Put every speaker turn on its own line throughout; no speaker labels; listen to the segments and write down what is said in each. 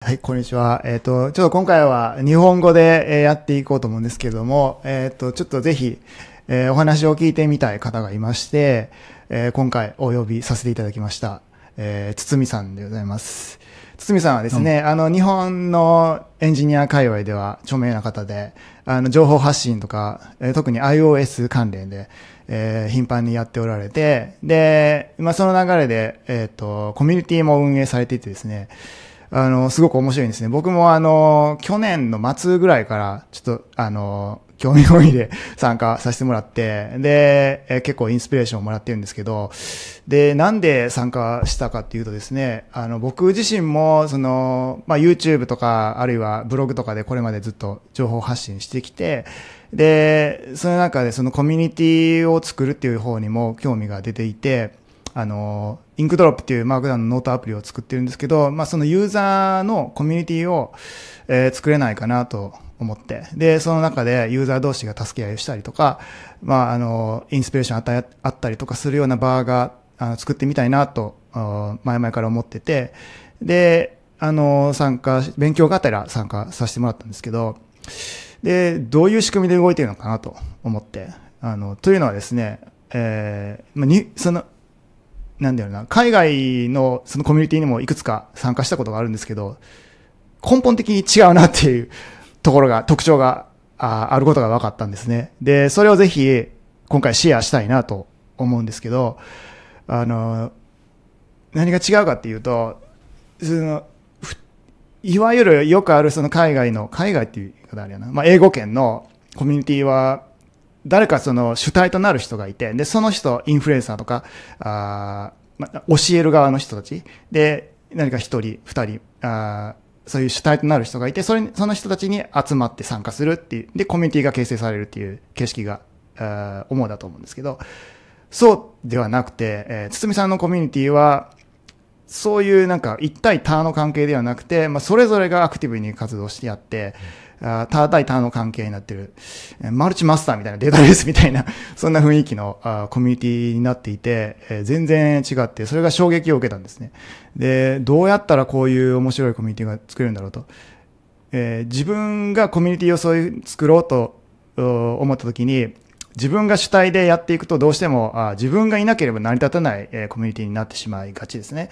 はい、こんにちは。ちょっと今回は日本語でやっていこうと思うんですけれども、ちょっとぜひ、お話を聞いてみたい方がいまして、今回お呼びさせていただきました。堤さんでございます。堤さんはですね、日本のエンジニア界隈では著名な方で、情報発信とか、特に iOS 関連で、頻繁にやっておられて、で、その流れで、コミュニティも運営されていてですね、すごく面白いんですね。僕も去年の末ぐらいから、ちょっと興味本位で参加させてもらって、で、結構インスピレーションをもらってるんですけど、で、なんで参加したかっていうとですね、僕自身も、YouTube とか、あるいはブログとかでこれまでずっと情報発信してきて、で、その中でそのコミュニティを作るっていう方にも興味が出ていて、インクドロップっていうマークダウンのノートアプリを作ってるんですけど、そのユーザーのコミュニティを、作れないかなと思って、で、その中でユーザー同士が助け合いをしたりとか、インスピレーションあったりとかするような場が、作ってみたいなと、前々から思ってて、で、勉強がてら参加させてもらったんですけど、で、どういう仕組みで動いているのかなと思って、というのはですね、なんだろうな、海外のそのコミュニティにもいくつか参加したことがあるんですけど、根本的に違うなっていう特徴があることが分かったんですね。で、それをぜひ今回シェアしたいなと思うんですけど、何が違うかっていうと、いわゆるよくあるその海外っていう言い方あるやな、英語圏のコミュニティは、誰かその主体となる人がいて、で、その人、インフルエンサーとか、教える側の人たちで、何か一人、二人、そういう主体となる人がいて、その人たちに集まって参加するっていう、で、コミュニティが形成されるっていう形式が、主だと思うんですけど、そうではなくて、堤さんのコミュニティは、そういうなんか一対他の関係ではなくて、それぞれがアクティブに活動してやって、他対他の関係になってる、マルチマスターみたいなデータベースみたいな、そんな雰囲気のコミュニティになっていて、全然違って、それが衝撃を受けたんですね。で、どうやったらこういう面白いコミュニティが作れるんだろうと。自分がコミュニティをそういう作ろうと思った時に、自分が主体でやっていくとどうしても自分がいなければ成り立たないコミュニティになってしまいがちですね。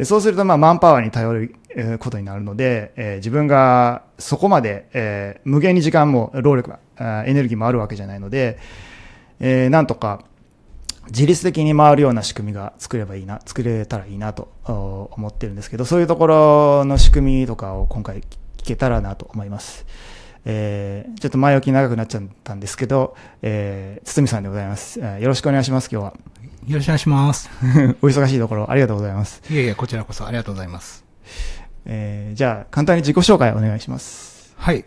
そうするとマンパワーに頼ることになるので、自分がそこまで無限に時間も労力エネルギーもあるわけじゃないので、なんとか自律的に回るような仕組みが作れたらいいなと思ってるんですけど、そういうところの仕組みとかを今回聞けたらなと思います。ちょっと前置き長くなっちゃったんですけど、堤さんでございます。よろしくお願いします、今日は。
よろしくお願いします。
お忙しいところありがとうございます。
いえいえ、こちらこそありがとうございます。
じゃあ、簡単に自己紹介お願いします。
はい。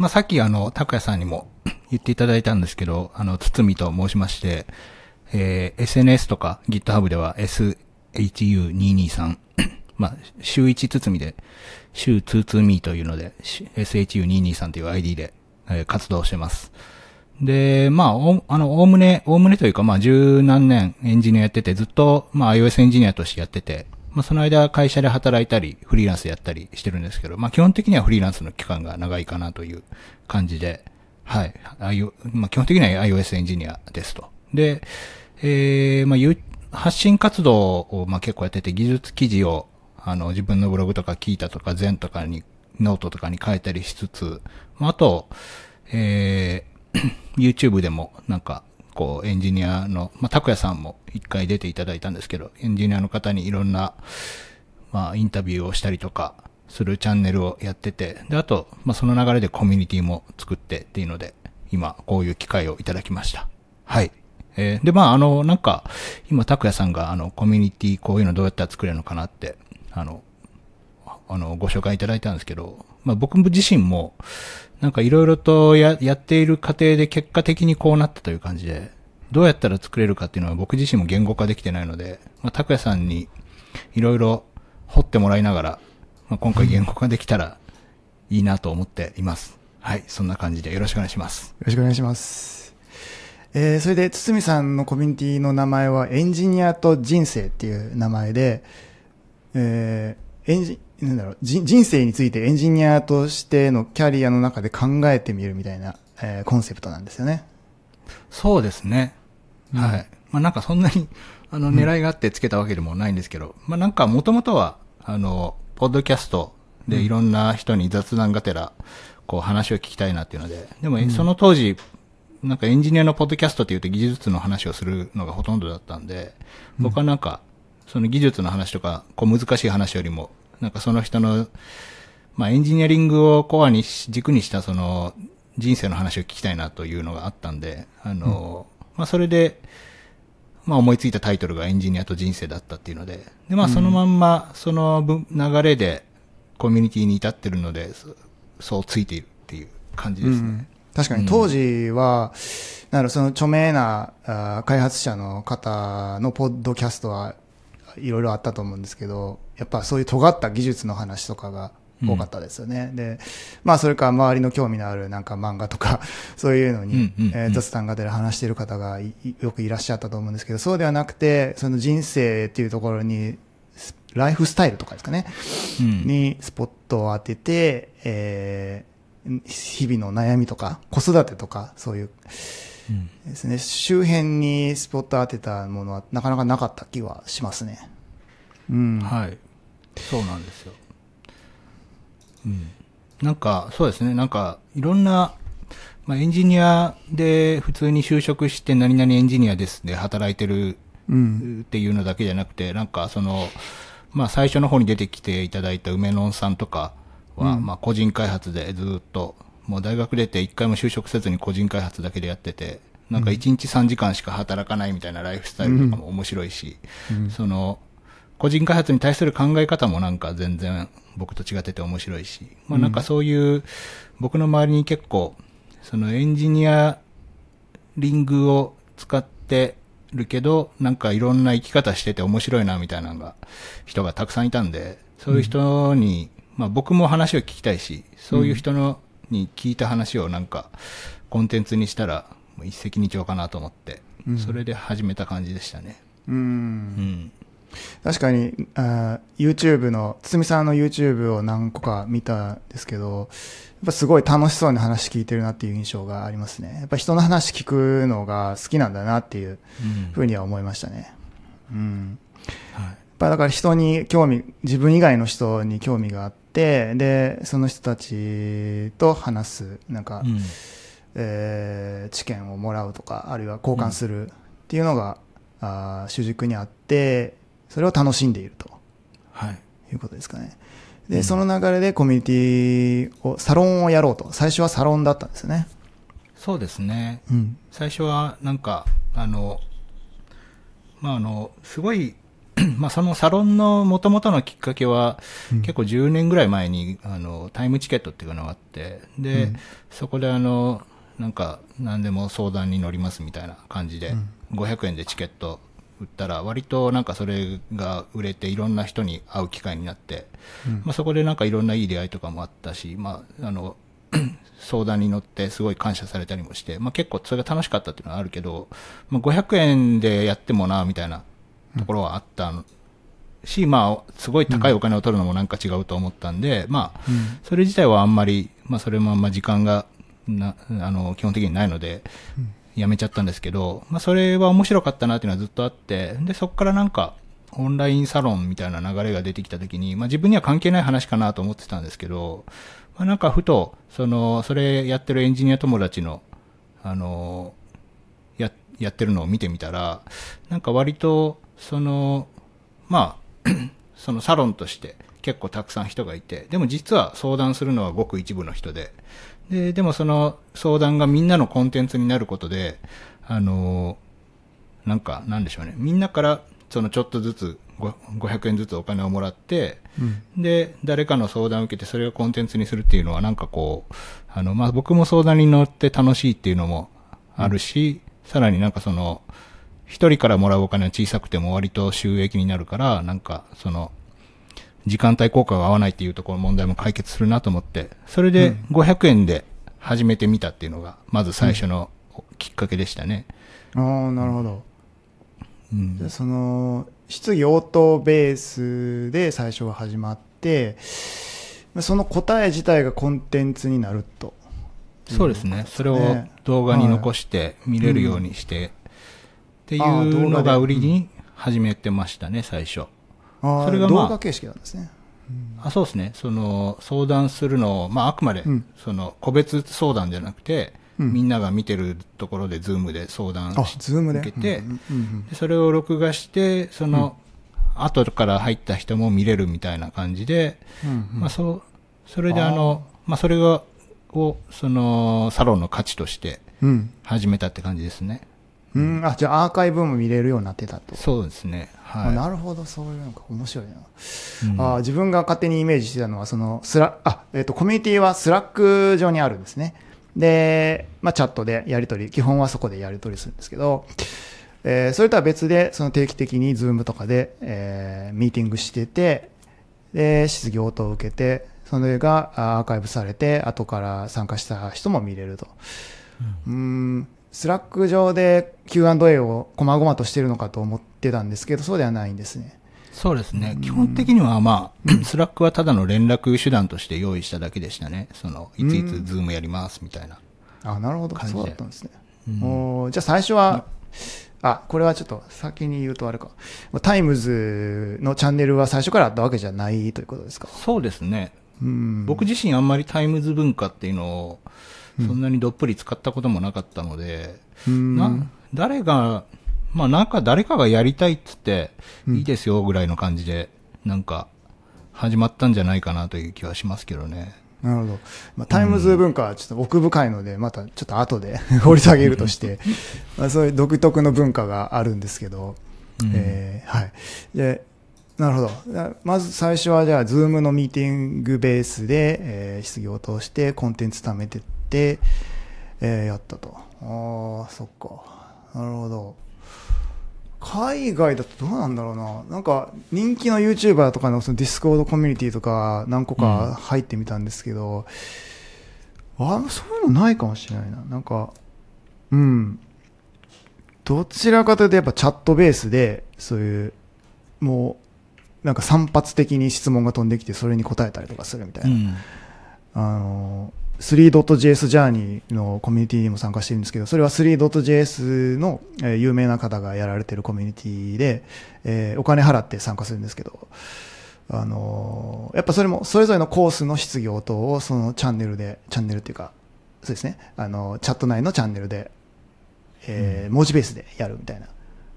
さっき拓也さんにも言っていただいたんですけど、堤と申しまして、SNS とか GitHub では SHU223 週1堤で、週2me というので、SHU223 という ID で、活動してます。で、おおむねというか、十何年エンジニアやってて、ずっと、iOS エンジニアとしてやってて、その間会社で働いたり、フリーランスやったりしてるんですけど、基本的にはフリーランスの期間が長いかなという感じで、はい。基本的には iOS エンジニアですと。で、発信活動を結構やってて、技術記事を自分のブログとかキータとかゼンとかに、ノートとかに書いたりしつつ、あと、YouTube でもエンジニアの、拓也さんも一回出ていただいたんですけど、エンジニアの方にいろんな、インタビューをしたりとかするチャンネルをやってて、で、あと、その流れでコミュニティも作ってっていうので、今、こういう機会をいただきました。はい。で、今、拓也さんが、コミュニティ、こういうのどうやったら作れるのかなって、ご紹介いただいたんですけど、僕自身も、いろいろとやっている過程で結果的にこうなったという感じで、どうやったら作れるかっていうのは僕自身も言語化できてないので、拓也さんにいろいろ掘ってもらいながら、今回言語化できたらいいなと思っています。はい、そんな感じでよろしくお願いします。
よろしくお願いします。それで、堤さんのコミュニティの名前はエンジニアと人生っていう名前で、なんだろう、人生についてエンジニアとしてのキャリアの中で考えてみるみたいな、コンセプトなんですよね。
そうですね。
うん、
はい。まあなんかそんなに、狙いがあってつけたわけでもないんですけど、まあなんかもともとは、ポッドキャストでいろんな人に雑談がてら、こう話を聞きたいなっていうので、でもその当時、なんかエンジニアのポッドキャストって言うと技術の話をするのがほとんどだったんで、僕はなんか、その技術の話とか、こう難しい話よりも、なんかその人の、まあエンジニアリングをコアに軸にしたその人生の話を聞きたいなというのがあったんで、まあそれで、まあ思いついたタイトルがエンジニアと人生だったっていうので、でまあそのまんまその流れでコミュニティに至ってるので、そうついているっていう感じですね。
確かに当時は、その著名な開発者の方のポッドキャストはいろいろあったと思うんですけど、やっぱそういう尖った技術の話とかが多かったですよね。で、まあそれから周りの興味のあるなんか漫画とかそういうのに雑談がてら話している方がよくいらっしゃったと思うんですけど、そうではなくて、その人生っていうところにライフスタイルとかですかね、にスポットを当てて、日々の悩みとか子育てとかそういうですね、周辺にスポット当てたものはなかなかなかった気はしますね。
はい。そうなんですよ。なんか、そうですね、なんか、いろんな、まあ、エンジニアで普通に就職して何々エンジニアですで働いてるっていうのだけじゃなくて、なんかまあ最初の方に出てきていただいた梅野さんとかは、まあ個人開発でずっと、もう大学出て一回も就職せずに個人開発だけでやってて、なんか1日3時間しか働かないみたいなライフスタイルとかも面白いし、個人開発に対する考え方もなんか全然僕と違ってて面白いし、まあなんかそういう僕の周りに結構そのエンジニアリングを使ってるけどなんかいろんな生き方してて面白いなみたいなのが人がたくさんいたんで、そういう人にまあ僕も話を聞きたいし、そういう人のに聞いた話をなんかコンテンツにしたら一石二鳥かなと思って、それで始めた感じでしたね。
確かにYouTube の堤さんの YouTube を何個か見たんですけど、やっぱすごい楽しそうに話聞いてるなっていう印象がありますね。やっぱ人の話聞くのが好きなんだなっていうふうには思いましたね。やっぱだから人に自分以外の人に興味があって、でその人たちと話すなんか、知見をもらうとか、あるいは交換するっていうのが、主軸にあって、それを楽しんでいると、いうことですかね。で、その流れでコミュニティサロンをやろうと。最初はサロンだったんですよね。
そうですね。最初はなんか、すごい、まあそのサロンの元々のきっかけは、結構10年ぐらい前に、タイムチケットっていうのがあって、で、そこでなんか何でも相談に乗りますみたいな感じで、500円でチケット売ったら割となんかそれが売れていろんな人に会う機会になって、まあそこでなんかいろんないい出会いとかもあったし、まあ相談に乗ってすごい感謝されたりもして、まあ結構それが楽しかったっていうのはあるけど、まあ500円でやってもなみたいなところはあったし、まあすごい高いお金を取るのもなんか違うと思ったんで、まあそれ自体はあんまり、まあそれもあんま時間が基本的にないので、やめちゃったんですけど、まあそれは面白かったなっていうのはずっとあって、で、そこからなんか、オンラインサロンみたいな流れが出てきたときに、まあ自分には関係ない話かなと思ってたんですけど、まあなんかふと、それやってるエンジニア友達の、やってるのを見てみたら、なんか割と、まあ、そのサロンとして結構たくさん人がいて、でも実は相談するのはごく一部の人で、でもその相談がみんなのコンテンツになることで、なんか、なんでしょうね。みんなから、ちょっとずつ、500円ずつお金をもらって、で、誰かの相談を受けて、それをコンテンツにするっていうのは、なんかこう、まあ、僕も相談に乗って楽しいっていうのもあるし、さらになんか一人からもらうお金は小さくても割と収益になるから、なんか、時間帯効果が合わないっていうところの問題も解決するなと思って、それで500円で始めてみたっていうのが、まず最初のきっかけでしたね。
ああ、なるほど。じゃあ質疑応答ベースで最初は始まって、その答え自体がコンテンツになると。
そうですね。それを動画に残して見れるようにして、っていうのが売りに始めてましたね、最初。
それが動画形式なんですね。
そうですね。相談するのを、あくまで、個別相談じゃなくて、みんなが見てるところで、ズームで相談受けて、それを録画して、後から入った人も見れるみたいな感じで、それでそれを、サロンの価値として始めたって感じですね。
じゃあアーカイブも見れるようになってたと。
そうですね。はい。
なるほど、そういうのか、面白いな。自分が勝手にイメージしてたのは、コミュニティはスラック上にあるんですね。で、チャットでやり取り、基本はそこでやり取りするんですけど、それとは別で、定期的にズームとかで、ミーティングしてて、で、質疑応答を受けて、それがアーカイブされて、後から参加した人も見れると。スラック上で Q&A を細々としているのかと思ってたんですけど、そうではないんですね。
そうですね。基本的にはスラックはただの連絡手段として用意しただけでしたね。いついつズームやりますみたいな。
なるほど。そうだったんですね。じゃあ最初は、これはちょっと先に言うとあれか。タイムズのチャンネルは最初からあったわけじゃないということですか？
そうですね。僕自身あんまりタイムズ文化っていうのをそんなにどっぷり使ったこともなかったので、誰かがやりたいっつって、いいですよぐらいの感じで、始まったんじゃないかなという気はしますけどね。
なるほど。タイムズ文化はちょっと奥深いので、またちょっと後で掘り下げるとして、そういう独特の文化があるんですけど、はい。で、なるほど。まず最初はじゃあ、ズームのミーティングベースで、質疑応答してコンテンツ貯めてって、やったと。そっか。なるほど。海外だとどうなんだろうな。人気の YouTuber とかのそのディスコードコミュニティとか何個か入ってみたんですけど、そういうのないかもしれないな。どちらかというとやっぱチャットベースで、そういう、もう、散発的に質問が飛んできてそれに答えたりとかするみたいな。3.js ジャーニーのコミュニティにも参加してるんですけど、それは 3.js の有名な方がやられてるコミュニティで、お金払って参加するんですけど、やっぱそれもそれぞれのコースの質疑応答をそのチャンネルっていうか、そうですね、チャット内のチャンネルで、文字ベースでやるみたいな。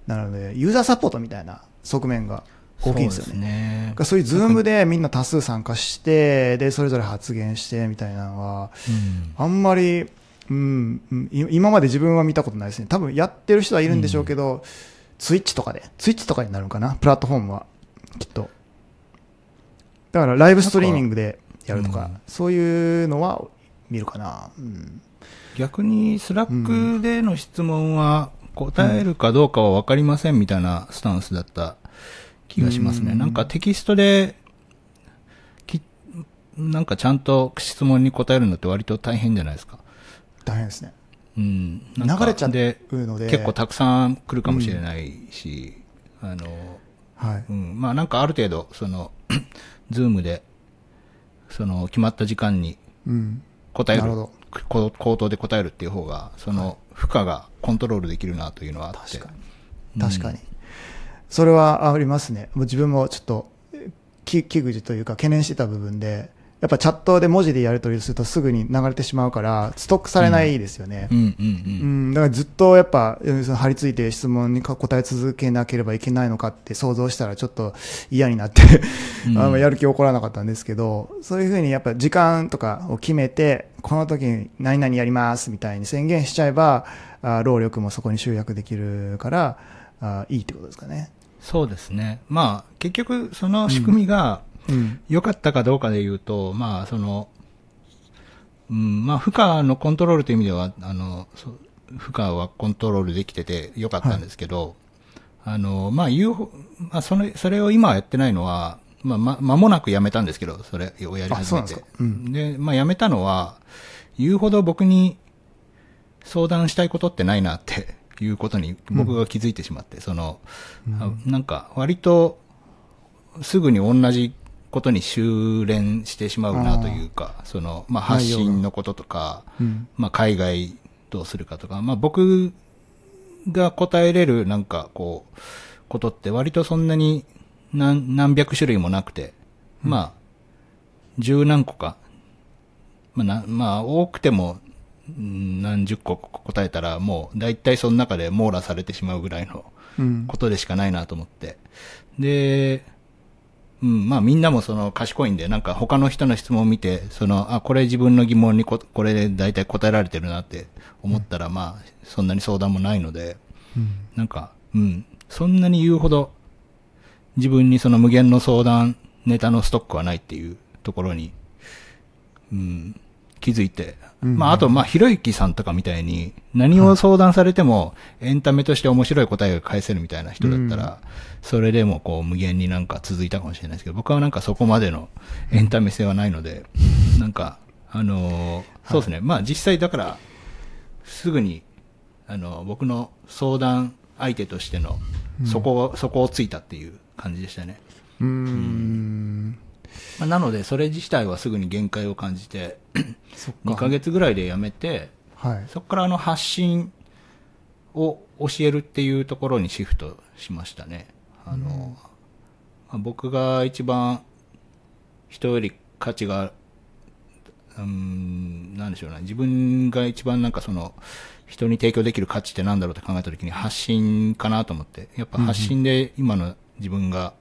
なので、ユーザーサポートみたいな側面が大きいんですよね。そういうズームでみんな多数参加して、で、それぞれ発言してみたいなのは、あんまり、今まで自分は見たことないですね。多分やってる人はいるんでしょうけど、ツイッチとかになるのかな、プラットフォームは。きっと。だからライブストリーミングでやるとか、そういうのは見るかな。
逆にスラックでの質問は答えるかどうかは分かりませんみたいなスタンスだった気がしますね。テキストでちゃんと質問に答えるのって割と大変じゃないですか。
大変ですね。
流
れちゃうので
結構たくさん来るかもしれないし、ある程度ズームで決まった時間に答える、口頭で答えるっていう方が負荷がコントロールできるなというのはあって。
確かに。それはありますね。自分もちょっと危惧というか懸念してた部分で、やっぱチャットで文字でやり取りするとすぐに流れてしまうからストックされないですよね。だからずっとやっぱ張り付いて質問に答え続けなければいけないのかって想像したらちょっと嫌になってやる気起こらなかったんですけど、そういうふうにやっぱ時間とかを決めて、この時に何々やりますみたいに宣言しちゃえば、労力もそこに集約できるからいいってことですかね。
そうですね。結局その仕組みが良かったかどうかで言うと、負荷のコントロールという意味では、負荷はコントロールできてて良かったんですけど、それを今はやってないのは、間もなくやめたんですけど、それをやり始めて。で、やめたのは、言うほど僕に相談したいことってないなっていうことに僕が気づいてしまって、割とすぐに同じことに修練してしまうなというか、その、まあ、発信のこととか、まあ、海外どうするかとか、まあ、僕が答えれるなんかこう、ことって割とそんなに何百種類もなくて、まあ、十何個か、まあ、多くても何十個答えたらもう大体その中で網羅されてしまうぐらいのことでしかないなと思って。で、まあみんなもその賢いんで、なんか他の人の質問を見て、これ自分の疑問にこれで大体答えられてるなって思ったら、まあそんなに相談もないので、なんか、そんなに言うほど自分にその無限の相談ネタのストックはないっていうところに、気づいて、まああとひろゆきさんとかみたいに何を相談されてもエンタメとして面白い答えが返せるみたいな人だったら、それでもこう無限になんか続いたかもしれないですけど、僕はなんかそこまでのエンタメ性はないので、なんかそうですね、まあ実際だからすぐに僕の相談相手としてのそこをついたっていう感じでしたね。まあ、なのでそれ自体はすぐに限界を感じて2ヶ月ぐらいでやめて、そこから発信を教えるっていうところにシフトしましたね。僕が一番人より価値がなんでしょうね、自分が一番なんかその人に提供できる価値ってなんだろうって考えたときに発信かなと思って、やっぱ発信で今の自分が、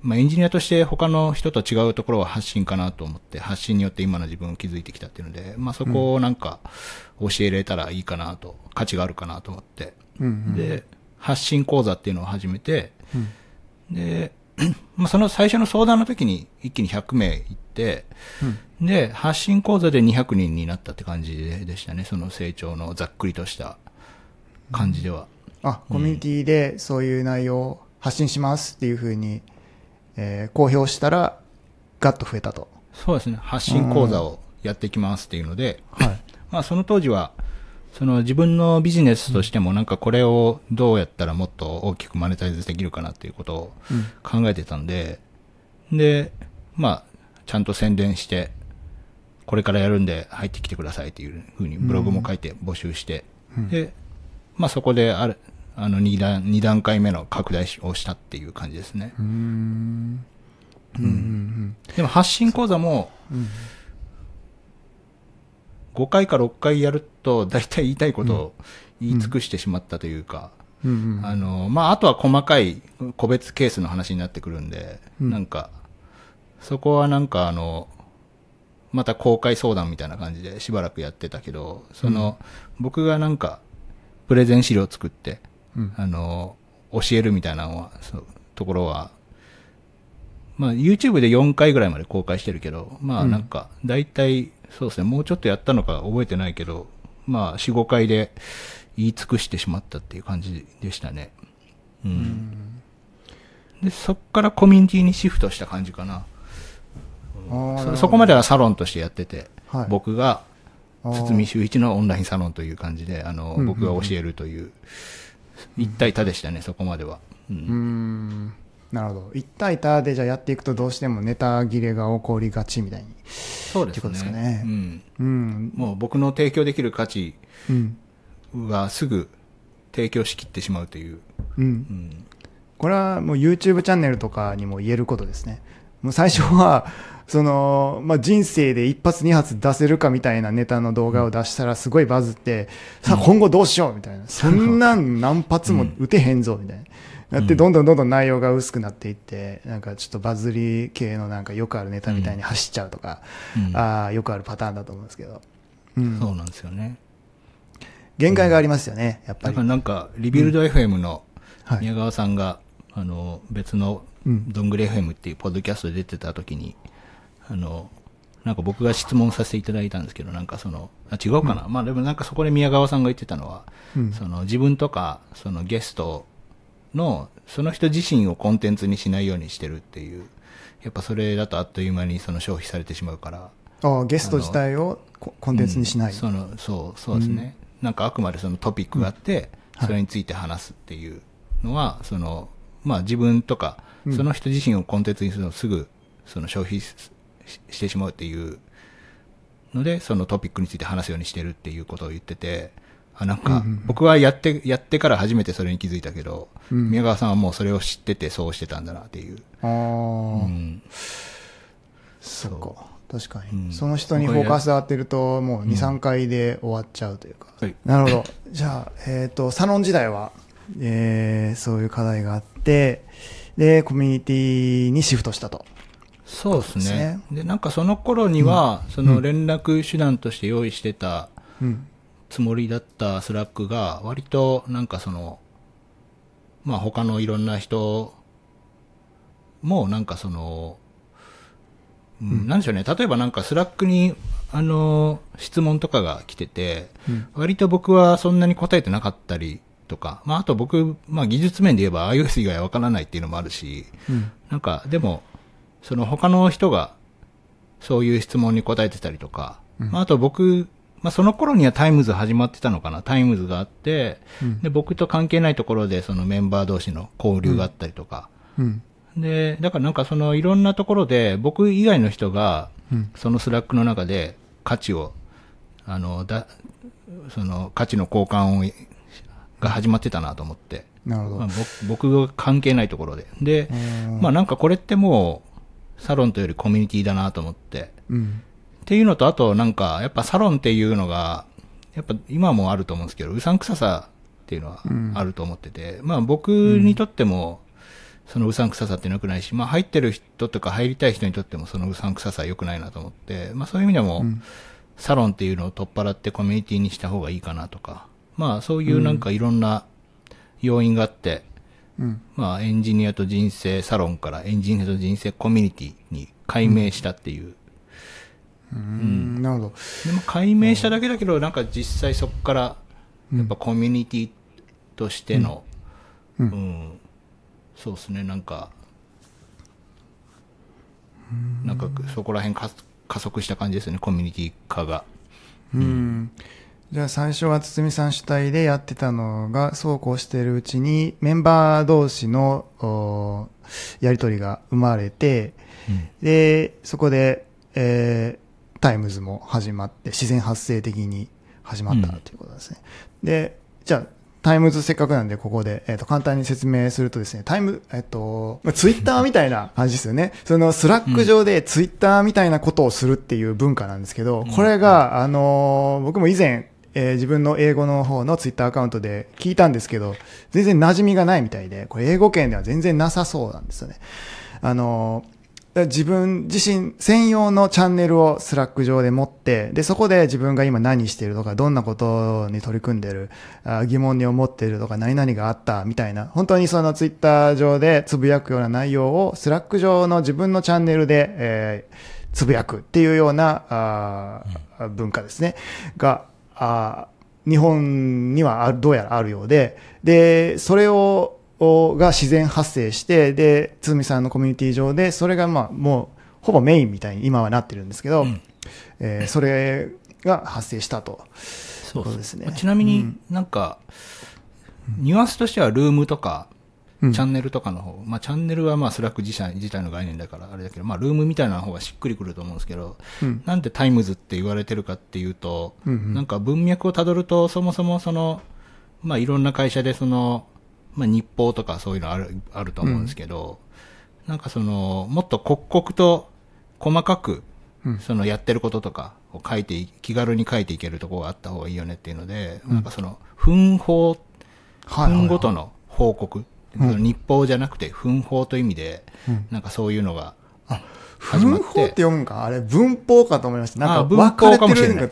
まあエンジニアとして他の人と違うところは発信かなと思って、発信によって今の自分を築いてきたっていうので、まあそこをなんか教えれたらいいかなと、価値があるかなと思って、で、発信講座っていうのを始めて、で、まあその最初の相談の時に一気に100名行って、で、発信講座で200人になったって感じでしたね。その成長のざっくりとした感じでは。
コミュニティでそういう内容を発信しますっていうふうに、公表したらガッと増えたと。
そうですね。発信講座をやっていきますっていうので、まあその当時は、その自分のビジネスとしてもなんかこれをどうやったらもっと大きくマネタイズできるかなっていうことを考えてたんで、で、まあちゃんと宣伝して、これからやるんで入ってきてくださいっていうふうにブログも書いて募集して、で、まあそこで2段階目の拡大をしたっていう感じですね。でも発信講座も、5回か6回やると大体言いたいことを言い尽くしてしまったというか、まああとは細かい個別ケースの話になってくるんで、なんか、そこはなんかまた公開相談みたいな感じでしばらくやってたけど、僕がなんか、プレゼン資料を作って、教えるみたいなのは、ところは、まあ YouTube で4回ぐらいまで公開してるけど、まあなんか、だいたい、そうですね、もうちょっとやったのか覚えてないけど、まあ4、5回で言い尽くしてしまったっていう感じでしたね。で、そっからコミュニティにシフトした感じかな。そこまではサロンとしてやってて、僕が堤修一のオンラインサロンという感じで、僕が教えるという、一対多でしたね、そこまでは。
なるほど。一対多でじゃあやっていくとどうしてもネタ切れが起こりがちみたいに。
そうですね。
ですかね。
もう僕の提供できる価値はすぐ提供しきってしまうという。
これはもう YouTube チャンネルとかにも言えることですね。もう最初は、まあ、人生で一発二発出せるかみたいなネタの動画を出したらすごいバズって、さあ今後どうしようみたいな。そんなん何発も打てへんぞみたいな。やってどんどん内容が薄くなっていって、なんかちょっとバズり系のなんかよくあるネタみたいに走っちゃうとか、よくあるパターンだと思うんですけど。
そうなんですよね。
限界がありますよね、やっぱり。
なんか、リビルド FM の宮川さんが、別のどんぐり FM っていうポッドキャストで出てた時に、なんか僕が質問させていただいたんですけど、なんか違うかな、まあでもなんかそこで宮川さんが言ってたのは、自分とか、ゲストの、その人自身をコンテンツにしないようにしてるっていう、やっぱそれだとあっという間に消費されてしまうから。
ゲスト自体をコンテンツにしない。
そうですね。なんかあくまでトピックがあって、それについて話すっていうのは、まあ自分とか、その人自身をコンテンツにするのすぐその消費してしまうっていうので、そのトピックについて話すようにしてるっていうことを言ってて、なんか、僕はやってから初めてそれに気づいたけど、宮川さんはもうそれを知っててそうしてたんだなっていう。
そっか。確かに、その人にフォーカス当てると、もう2、3回で終わっちゃうというか。なるほど。じゃあ、サロン時代は、そういう課題があって、で、コミュニティにシフトしたと。
そうですね。で、なんかその頃には、その連絡手段として用意してたつもりだったスラックが、割となんかその、まあ他のいろんな人もなんかその、なんでしょうね。例えばなんかスラックに、質問とかが来てて、割と僕はそんなに答えてなかったりとか、まああと僕、まあ技術面で言えば iOS 以外わからないっていうのもあるし、なんかでも、その他の人がそういう質問に答えてたりとか、まああと僕、まあその頃にはタイムズ始まってたのかな。タイムズがあって、で僕と関係ないところでそのメンバー同士の交流があったりとか、で、だからなんかそのいろんなところで僕以外の人が、そのスラックの中で価値を、その価値の交換が始まってたなと思って。
なるほど。
まあ、僕が関係ないところで。で、まあなんかこれってもうサロンというよりコミュニティだなと思って。っていうのと、あとなんかやっぱサロンっていうのが、やっぱ今もあると思うんですけど、うさんくささっていうのはあると思ってて、まあ僕にとっても、そのうさんくささって良くないし、まあ入ってる人とか入りたい人にとってもそのうさんくささは良くないなと思って、まあそういう意味でも、サロンっていうのを取っ払ってコミュニティにした方がいいかなとか、まあそういうなんかいろんな要因があって、まあエンジニアと人生サロンからエンジニアと人生コミュニティに改名したっていう。
なるほど。
でも改名しただけだけど、なんか実際そこから、やっぱコミュニティとしての、そうですね、なんかそこら辺加速した感じですね、コミュニティ化が。
じゃあ最初は堤さん主体でやってたのが、そうこうしているうちにメンバー同士のやり取りが生まれて、で、そこで、タイムズも始まって、自然発生的に始まったということですね。で、じゃあ、タイムズせっかくなんでここで、簡単に説明するとですね、ツイッターみたいな感じですよね。そのスラック上でツイッターみたいなことをするっていう文化なんですけど、これが、僕も以前、自分の英語の方のツイッターアカウントで聞いたんですけど、全然馴染みがないみたいで、これ英語圏では全然なさそうなんですよね。自分自身専用のチャンネルをスラック上で持って、で、そこで自分が今何してるとか、どんなことに取り組んでる、疑問に思ってるとか、何々があったみたいな、本当にそのツイッター上でつぶやくような内容をスラック上の自分のチャンネルで、つぶやくっていうような文化ですね。が、日本にはどうやらあるようで、で、それが自然発生して、で、堤さんのコミュニティ上で、それがまあもうほぼメインみたいに今はなってるんですけど、それが発生したと。
そうですね。ちなみになんか、ニュアンスとしてはルームとか、チャンネルとかの方、まあチャンネルはまあスラック自体の概念だからあれだけど、まあルームみたいな方がしっくりくると思うんですけど、なんでタイムズって言われてるかっていうと、なんか文脈をたどると、そもそもその、まあいろんな会社でその、まあ日報とかそういうのあると思うんですけど、なんかその、もっと刻々と細かく、そのやってることとかを気軽に書いていけるところがあった方がいいよねっていうので、なんかその、分ごとの報告、日報じゃなくて分報という意味で、なんかそういうのが始まって。
分報って読むんかあれ文法かと思いました。なんか
文法かもしれない。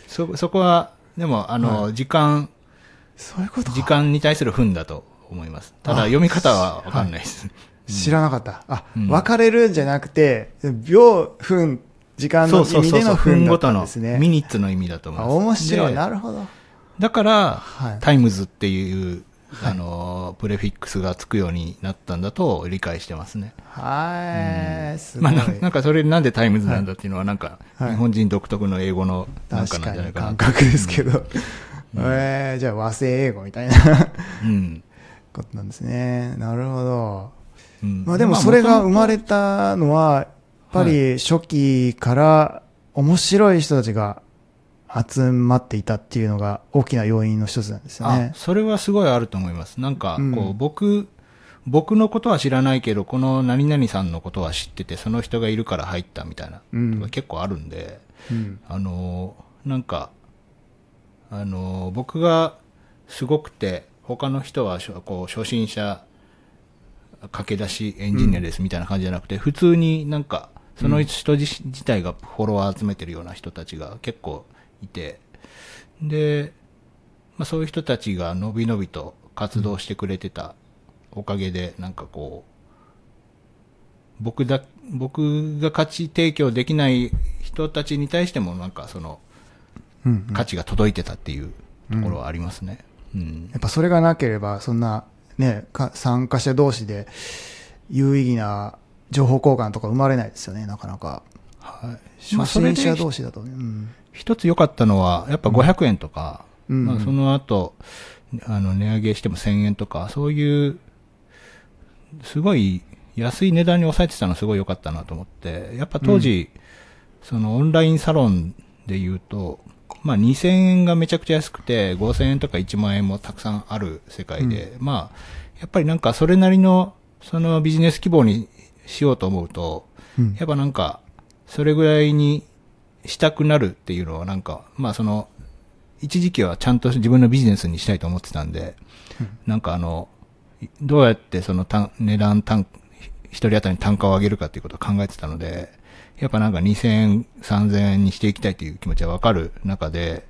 そこは、でも時間に対する分だと思います。ただ読み方はわかんないです。
知らなかった。分かれるんじゃなくて、秒、分、時間の意味での分だったんですね。
ミニッツの意味だと思います。
面白い。なるほど。
だから、タイムズっていう、プレフィックスがつくようになったんだと理解してますね。
すごい。
まあなんかそれなんでタイムズなんだっていうのはなんか、日本人独特の英語のなんかなんじゃないかな。
感覚ですけど。じゃあ和製英語みたいなことなんですね。なるほど。まあでもそれが生まれたのは、ぱり初期から面白い人たちが集まっていたっていうのが大きな要因の一つなんですよね。
それはすごいあると思います。なんか、こう、僕のことは知らないけど、この何々さんのことは知ってて、その人がいるから入ったみたいな、結構あるんで、なんか、僕がすごくて、他の人はこう初心者駆け出しエンジニアですみたいな感じじゃなくて、普通になんか、その人自体がフォロワー集めてるような人たちが結構いて、で、まあそういう人たちがのびのびと活動してくれてたおかげで、なんかこう、僕が価値提供できない人たちに対してもなんかその、価値が届いてたっていうところはありますね。
やっぱそれがなければ、そんな、ね、参加者同士で有意義な情報交換とか生まれないですよね、なかなか。
はい。
初心者同士だとね。
一つ良かったのは、やっぱ500円とか、まあその後、値上げしても1000円とか、そういう、すごい安い値段に抑えてたのすごい良かったなと思って、やっぱ当時、そのオンラインサロンで言うと、まあ2000円がめちゃくちゃ安くて、5000円とか1万円もたくさんある世界で、まあ、やっぱりなんかそれなりの、そのビジネス規模にしようと思うと、やっぱなんか、それぐらいにしたくなるっていうのはなんか、まあその、一時期はちゃんと自分のビジネスにしたいと思ってたんで、なんかどうやってその値段一人当たり単価を上げるかっていうことを考えてたので、やっぱなんか2000円、3000円にしていきたいという気持ちはわかる中で、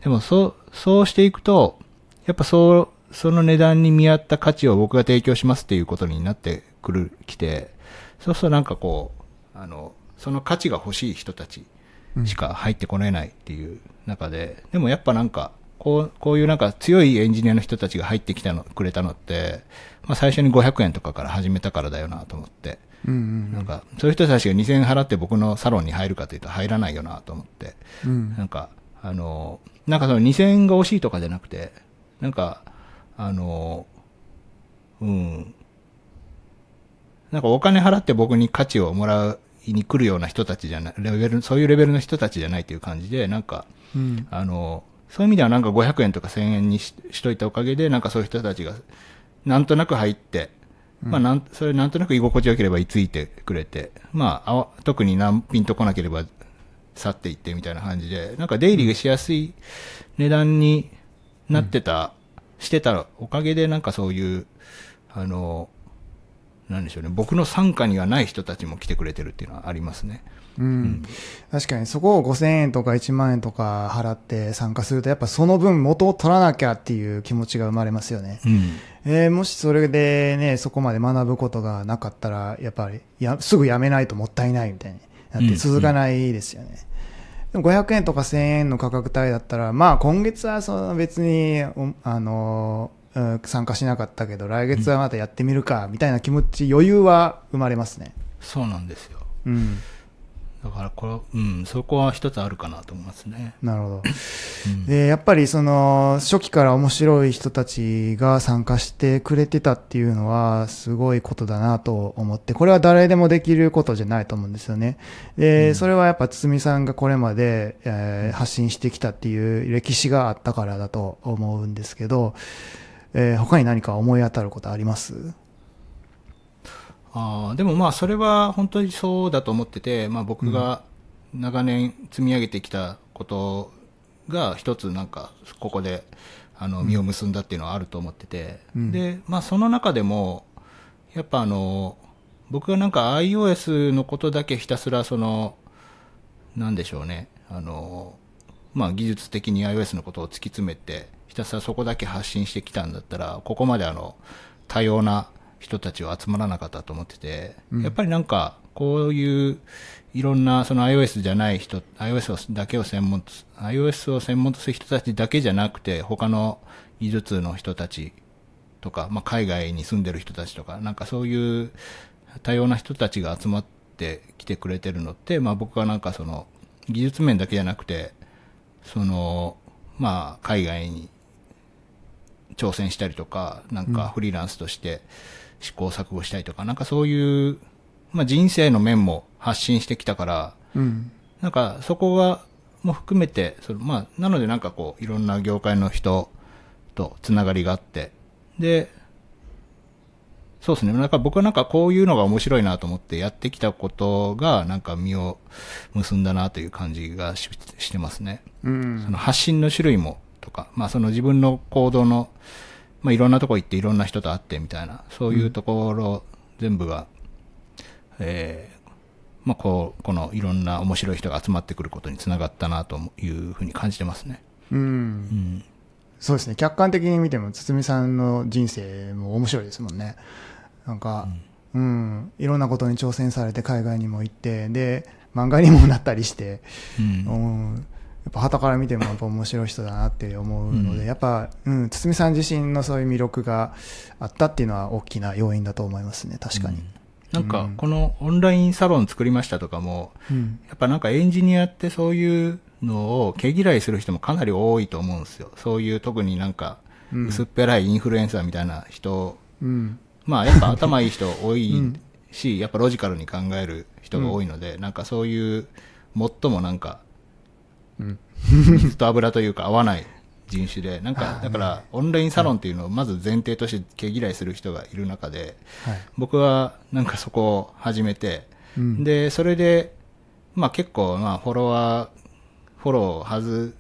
でもそうしていくと、やっぱその値段に見合った価値を僕が提供しますっていうことになってきて、そうするとなんかこう、その価値が欲しい人たちしか入ってこれないっていう中で、でもやっぱなんか、こういうなんか強いエンジニアの人たちが入ってくれたのって、まあ最初に500円とかから始めたからだよなと思って、なんか、そういう人たちが2000円払って僕のサロンに入るかというと入らないよなと思って、なんか、なんかその2000円が惜しいとかじゃなくて、なんか、なんかお金払って僕に価値をもらいに来るような人たちじゃない、そういうレベルの人たちじゃないという感じで、なんか、そういう意味ではなんか500円とか1000円にしといたおかげで、なんかそういう人たちがなんとなく入って、まあそれなんとなく居心地よければ居ついてくれて、まあ、特にピンとこなければ去っていってみたいな感じで、なんか出入りがしやすい値段になってしてたおかげで、なんかそういう、なんでしょうね、僕の傘下にはない人たちも来てくれてるっていうのはありますね。
確かにそこを5000円とか1万円とか払って参加すると、やっぱその分元を取らなきゃっていう気持ちが生まれますよね。もしそれでね、そこまで学ぶことがなかったら、やっぱりすぐやめないともったいないみたいになって続かないですよね。でも500円とか1000円の価格帯だったら、まあ今月は別に、参加しなかったけど、来月はまたやってみるか、みたいな気持ち、余裕は生まれますね。
そうなんですよ。だからそこは一つあるかなと思いますね。
なるほど。で、やっぱり初期から面白い人たちが参加してくれてたっていうのはすごいことだなと思って、これは誰でもできることじゃないと思うんですよね。で、それはやっぱ堤さんがこれまで、発信してきたっていう歴史があったからだと思うんですけど、他に何か思い当たることあります？
でもまあそれは本当にそうだと思ってて、まあ僕が長年積み上げてきたことが一つなんかここで実を結んだっていうのはあると思ってて、で、まあその中でもやっぱ僕がなんか iOS のことだけひたすらなんでしょうね、まあ技術的に iOS のことを突き詰めてひたすらそこだけ発信してきたんだったら、ここまで多様な人たちは集まらなかったと思ってて、やっぱりなんか、こういう、いろんな、iOS じゃない人、iOS を専門とする人たちだけじゃなくて、他の技術の人たちとか、まあ、海外に住んでる人たちとか、なんかそういう多様な人たちが集まってきてくれてるのって、まあ僕はなんか技術面だけじゃなくて、まあ、海外に挑戦したりとか、なんかフリーランスとして試行錯誤したりとか、なんかそういう、まあ人生の面も発信してきたから、
うん。
なんかそこがも含めて、まあ、なのでなんかこう、いろんな業界の人とつながりがあって、で、そうですね。なんか僕はなんかこういうのが面白いなと思ってやってきたことがなんか実を結んだなという感じがしてますね。
うん。
その発信の種類もとか、まあその自分の行動の、まあいろんなとこ行っていろんな人と会ってみたいな、そういうところ全部が、まあこのいろんな面白い人が集まってくることにつながったなというふうに感じてますね。
うん。
うん。
そうですね。客観的に見ても、堤さんの人生も面白いですもんね。なんか、うん、いろんなことに挑戦されて海外にも行って、で、漫画にもなったりして、
うん。
やっぱ傍から見てもやっぱ面白い人だなって思うので、やっぱ、堤さん自身のそういう魅力があったっていうのは大きな要因だと思いますね。確かに。
なんか、このオンラインサロン作りましたとかも、やっぱなんかエンジニアってそういうのを毛嫌いする人もかなり多いと思うんですよ。そういう特になんか、薄っぺらいインフルエンサーみたいな人、まあやっぱ頭いい人多いし、やっぱロジカルに考える人が多いので、なんかそういう、最もなんか、水と油というか合わない人種で、なんか、だからオンラインサロンっていうのをまず前提として毛嫌いする人がいる中で、僕はなんかそこを始めて、で、それで、まあ結構、まあフォローを外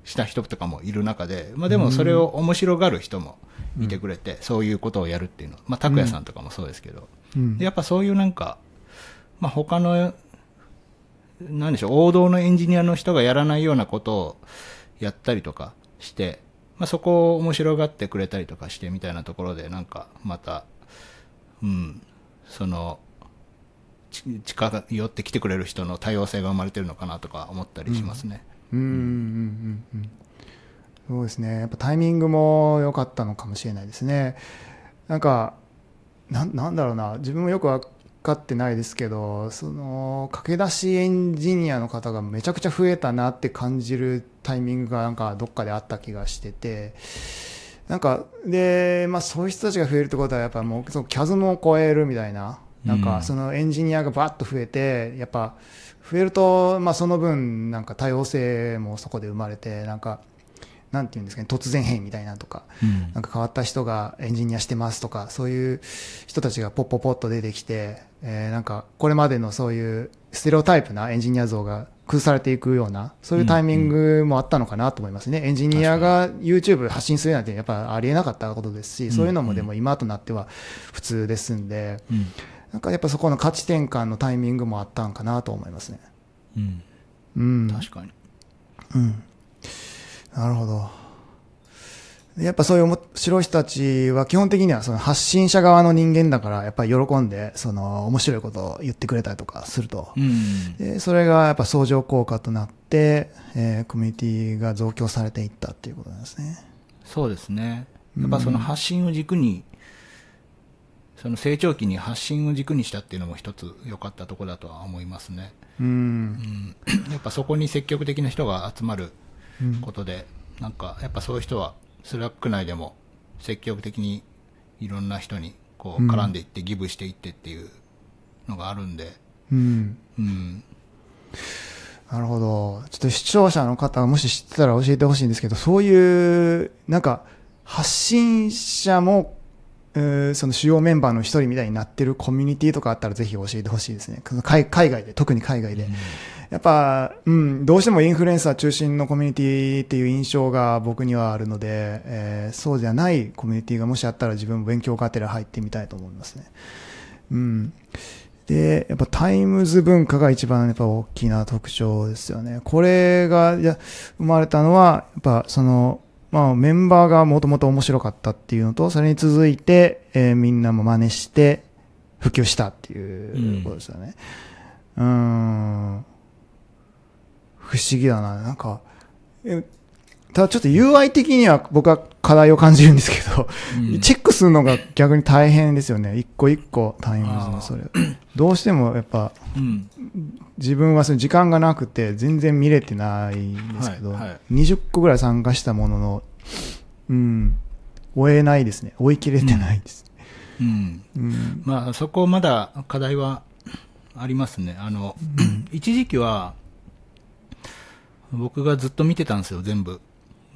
した人とかもいる中で、まあでもそれを面白がる人もいてくれて、そういうことをやるっていうの。まあ拓也さんとかもそうですけど、でやっぱそういうなんか、まあ他の、なんでしょう、王道のエンジニアの人がやらないようなことをやったりとかして、まあそこを面白がってくれたりとかしてみたいなところで、なんかまた、その、近寄ってきてくれる人の多様性が生まれてるのかなとか思ったりしますね。
そうですね。やっぱタイミングも良かったのかもしれないですね。なんか、なんだろうな、自分もよく分かってないですけど、その駆け出しエンジニアの方がめちゃくちゃ増えたなって感じるタイミングがなんかどっかであった気がしてて、なんかで、まあそういう人たちが増えるってことはやっぱもうそのキャズムを超えるみたいな、なんかそのエンジニアがバッと増えて、やっぱ増えると、まあその分なんか多様性もそこで生まれて、なんかなんていうんですかね、突然変異みたいなとか、なんか変わった人がエンジニアしてますとか、そういう人たちがポッポポッと出てきて、なんかこれまでのそういうステレオタイプなエンジニア像が崩されていくような、そういうタイミングもあったのかなと思いますね。エンジニアが YouTube 発信するなんてやっぱありえなかったことですし、そういうのもでも今となっては普通ですんで、なんかやっぱそこの価値転換のタイミングもあったんかなと思いますね。
確かに。
なるほど。やっぱそういう面白い人たちは基本的にはその発信者側の人間だからやっぱり喜んでその面白いことを言ってくれたりとかすると、でそれがやっぱ相乗効果となって、コミュニティが増強されていったっていうことなんですね。
そうですね。やっぱその発信を軸に、その成長期に発信を軸にしたっていうのも一つ良かったところだとは思いますね。やっぱそこに積極的な人が集まることで、なんかやっぱそういう人はスラック内でも積極的にいろんな人にこう絡んでいってギブしていってっていうのがあるんで、
なるほど。ちょっと視聴者の方がもし知ってたら教えてほしいんですけど、そういうなんか発信者もその主要メンバーの一人みたいになってるコミュニティとかあったらぜひ教えてほしいですね。海外で、特に海外で。やっぱ、どうしてもインフルエンサー中心のコミュニティっていう印象が僕にはあるので、そうじゃないコミュニティがもしあったら自分も勉強がてら入ってみたいと思いますね。で、やっぱタイムズ文化が一番やっぱ大きな特徴ですよね。これが生まれたのは、やっぱその、まあメンバーがもともと面白かったっていうのと、それに続いて、みんなも真似して普及したっていうことですよね。不思議だな。なんか、ただちょっと UI 的には僕は課題を感じるんですけど、チェックするのが逆に大変ですよね。一個一個タイムズのそれ。どうしてもやっぱ、自分はその時間がなくて全然見れてないんですけど、20個ぐらい参加したものの、追えないですね。追い切れてないです。
まあそこまだ課題はありますね。一時期は、僕がずっと見てたんですよ、全部。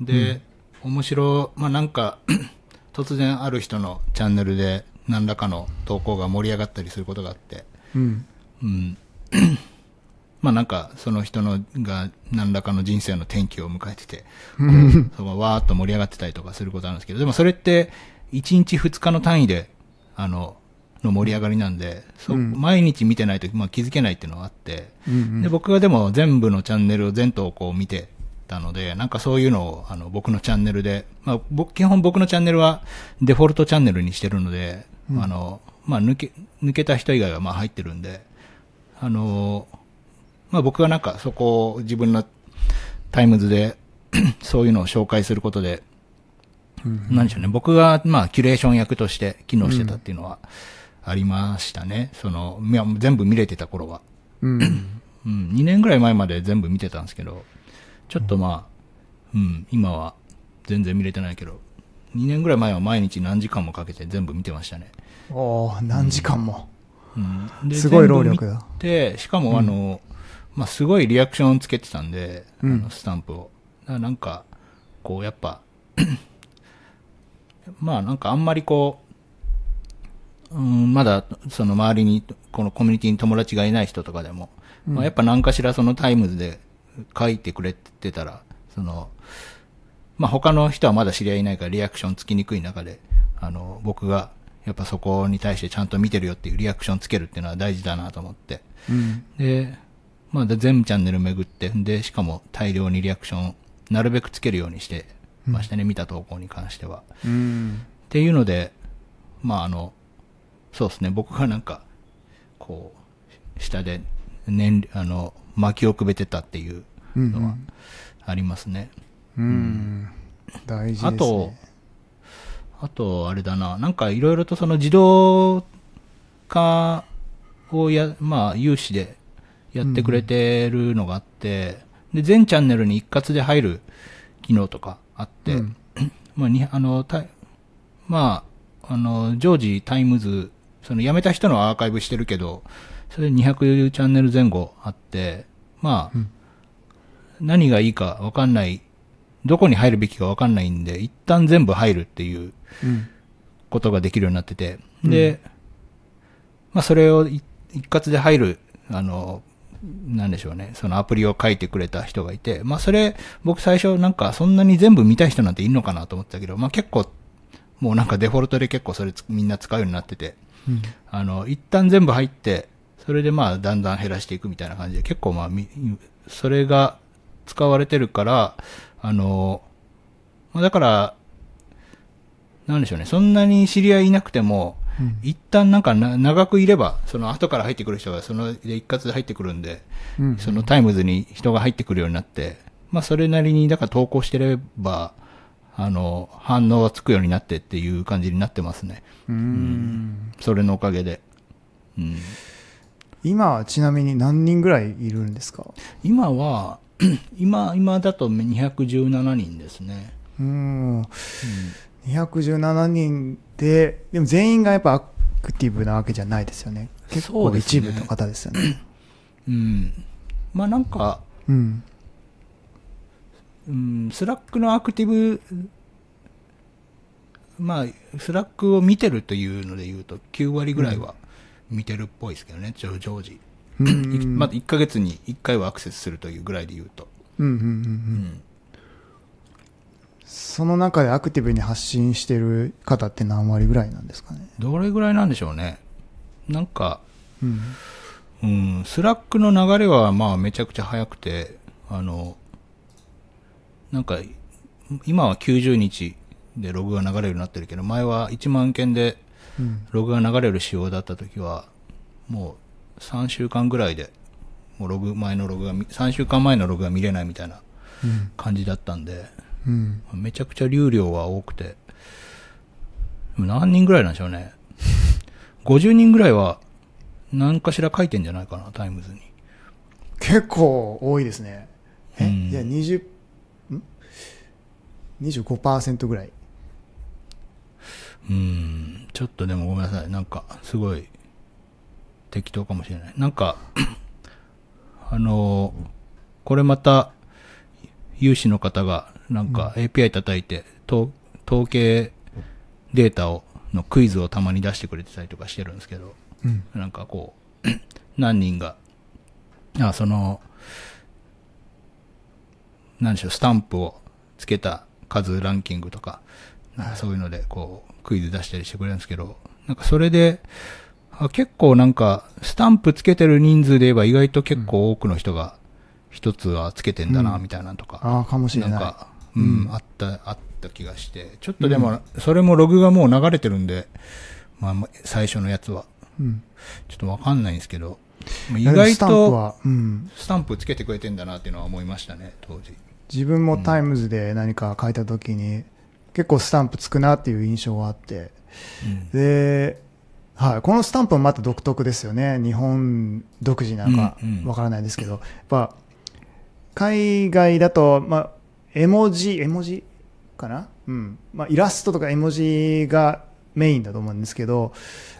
で、面白、まあなんか、突然ある人のチャンネルで何らかの投稿が盛り上がったりすることがあって、うん。まあなんか、その人のが何らかの人生の転機を迎えてて、そこわーっと盛り上がってたりとかすることあるんですけど、でもそれって、1日2日の単位で、の盛り上がりなんで、毎日見てないと、まあ、気づけないっていうのがあって、で、僕がでも全部のチャンネルを全投稿見てたので、なんかそういうのを、僕のチャンネルで、まあ、基本僕のチャンネルはデフォルトチャンネルにしてるので、まあ、抜けた人以外はまあ入ってるんで、まあ、僕がなんかそこを自分のタイムズでそういうのを紹介することで、なんでしょうね。僕が、まあ、キュレーション役として機能してたっていうのはありましたね。全部見れてた頃は。2年ぐらい前まで全部見てたんですけど、ちょっとまあ、今は全然見れてないけど、2年ぐらい前は毎日何時間もかけて全部見てましたね。
おー、何時間も。すごい労力だ。
で、しかもまあ、すごいリアクションつけてたんで、スタンプを。なんか、こう、やっぱ、まあなんかあんまりこう、まだその周りに、このコミュニティに友達がいない人とかでも、まあやっぱ何かしらそのタイムズで書いてくれてたら、まあ他の人はまだ知り合いいないからリアクションつきにくい中で、僕がやっぱそこに対してちゃんと見てるよっていうリアクションつけるっていうのは大事だなと思って。で、まあ全部チャンネル巡って、で、しかも大量にリアクションなるべくつけるようにしてましたね、見た投稿に関しては。っていうので、まあそうですね、僕がなんか、こう、下で、薪をくべてたっていうのはありますね。
大事ですね。
あと、あれだな、なんかいろいろとその自動化をまあ、有志でやってくれてるのがあって、で、全チャンネルに一括で入る機能とかあって、まあ、常時タイムズ、辞めた人のアーカイブしてるけど、それ200チャンネル前後あって、まあ、何がいいかわかんない、どこに入るべきかわかんないんで、一旦全部入るっていうことができるようになってて、で、まあ、それを一括で入る、なんでしょうね、そのアプリを書いてくれた人がいて、まあそれ、僕最初なんかそんなに全部見たい人なんているのかなと思ってたけど、まあ結構、もうなんかデフォルトで結構それみんな使うようになってて、一旦全部入って、それでまあだんだん減らしていくみたいな感じで、結構まあそれが使われてるから、だから、なんでしょうね、そんなに知り合いいなくても、一旦なんか長くいれば、その後から入ってくる人がそので一括で入ってくるんで、そのタイムズに人が入ってくるようになって、まあそれなりにだから投稿してれば、反応がつくようになってっていう感じになってますね。それのおかげで。
今はちなみに何人ぐらいいるんですか？
今は、今だと217人ですね。
217人で、でも全員がやっぱアクティブなわけじゃないですよね。結構一部の方ですよね。
まあなんか、スラックのアクティブ、まあ、スラックを見てるというので言うと、9割ぐらいは見てるっぽいですけどね、常時。まだ1ヶ月に1回はアクセスするというぐらいで言うと。
その中でアクティブに発信してる方って何割ぐらいなんですかね？
どれぐらいなんでしょうね。なんか、スラックの流れはまあめちゃくちゃ早くて、なんか、今は90日でログが流れるようになってるけど、前は1万件でログが流れる仕様だった時は、もう3週間ぐらいで、もう3週間前のログが見れないみたいな感じだったんで、めちゃくちゃ流量は多くて、何人ぐらいなんでしょうね。50人ぐらいは何かしら書いてんじゃないかな、タイムズに。
結構多いですね。じゃあ25% ぐらい。
ちょっとでもごめんなさい。なんか、すごい、適当かもしれない。なんか、これまた、有志の方が、なんか API 叩いて、統計データのクイズをたまに出してくれてたりとかしてるんですけど、なんかこう、何人が、何でしょう、スタンプをつけた数ランキングとか、なんかそういうので、こう、クイズ出したりしてくれるんですけど、なんかそれで、結構なんか、スタンプつけてる人数で言えば意外と結構多くの人が一つはつけてんだな、みたいなのとか。
かもしれない。
なんか、あった気がして。ちょっとでも、それもログがもう流れてるんで、まあ、最初のやつは。ちょっとわかんないんですけど、意外と、スタンプつけてくれてんだなっていうのは思いましたね、当時。
自分もタイムズで何か書いたときに、結構スタンプつくなっていう印象があって、で、はい、このスタンプもまた独特ですよね。日本独自なんかわからないですけど、やっぱ海外だと、まあ、絵文字かな、まあ、イラストとか絵文字がメインだと思うんですけど、こ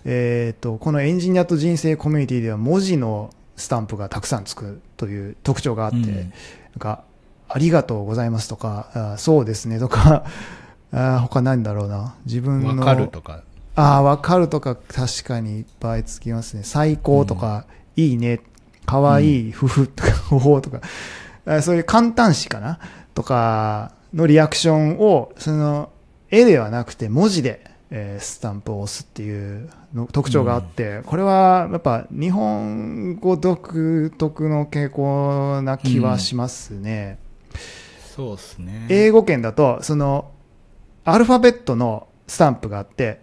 のエンジニアと人生コミュニティでは文字のスタンプがたくさんつくという特徴があって、なんかありがとうございますとか、そうですねとか、他何だろうな、自分の。わかるとか。わかるとか確かにいっぱいつきますね。最高とか、いいね、かわいい、ふふとか、ほほとか、そういう簡単詞かなとかのリアクションを、その、絵ではなくて文字で、スタンプを押すっていうの特徴があって、これはやっぱ日本語独特の傾向な気はしますね。
そうですね。
英語圏だと、その、アルファベットのスタンプがあって、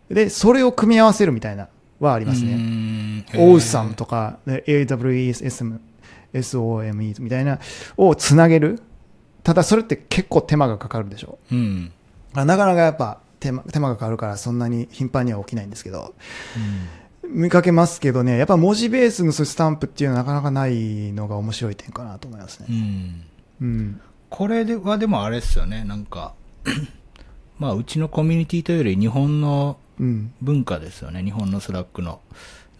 で、それを組み合わせるみたいなはありますね。awesome とか、awesome みたいなをつなげる。ただそれって結構手間がかかるでしょ。なかなかやっぱ手間がかかるからそんなに頻繁には起きないんですけど、見かけますけどね、やっぱ文字ベースのそういうスタンプっていうのはなかなかないのが面白い点かなと思いますね。
これはでもあれですよね、なんか、まあうちのコミュニティというより日本の文化ですよね、日本のスラックの。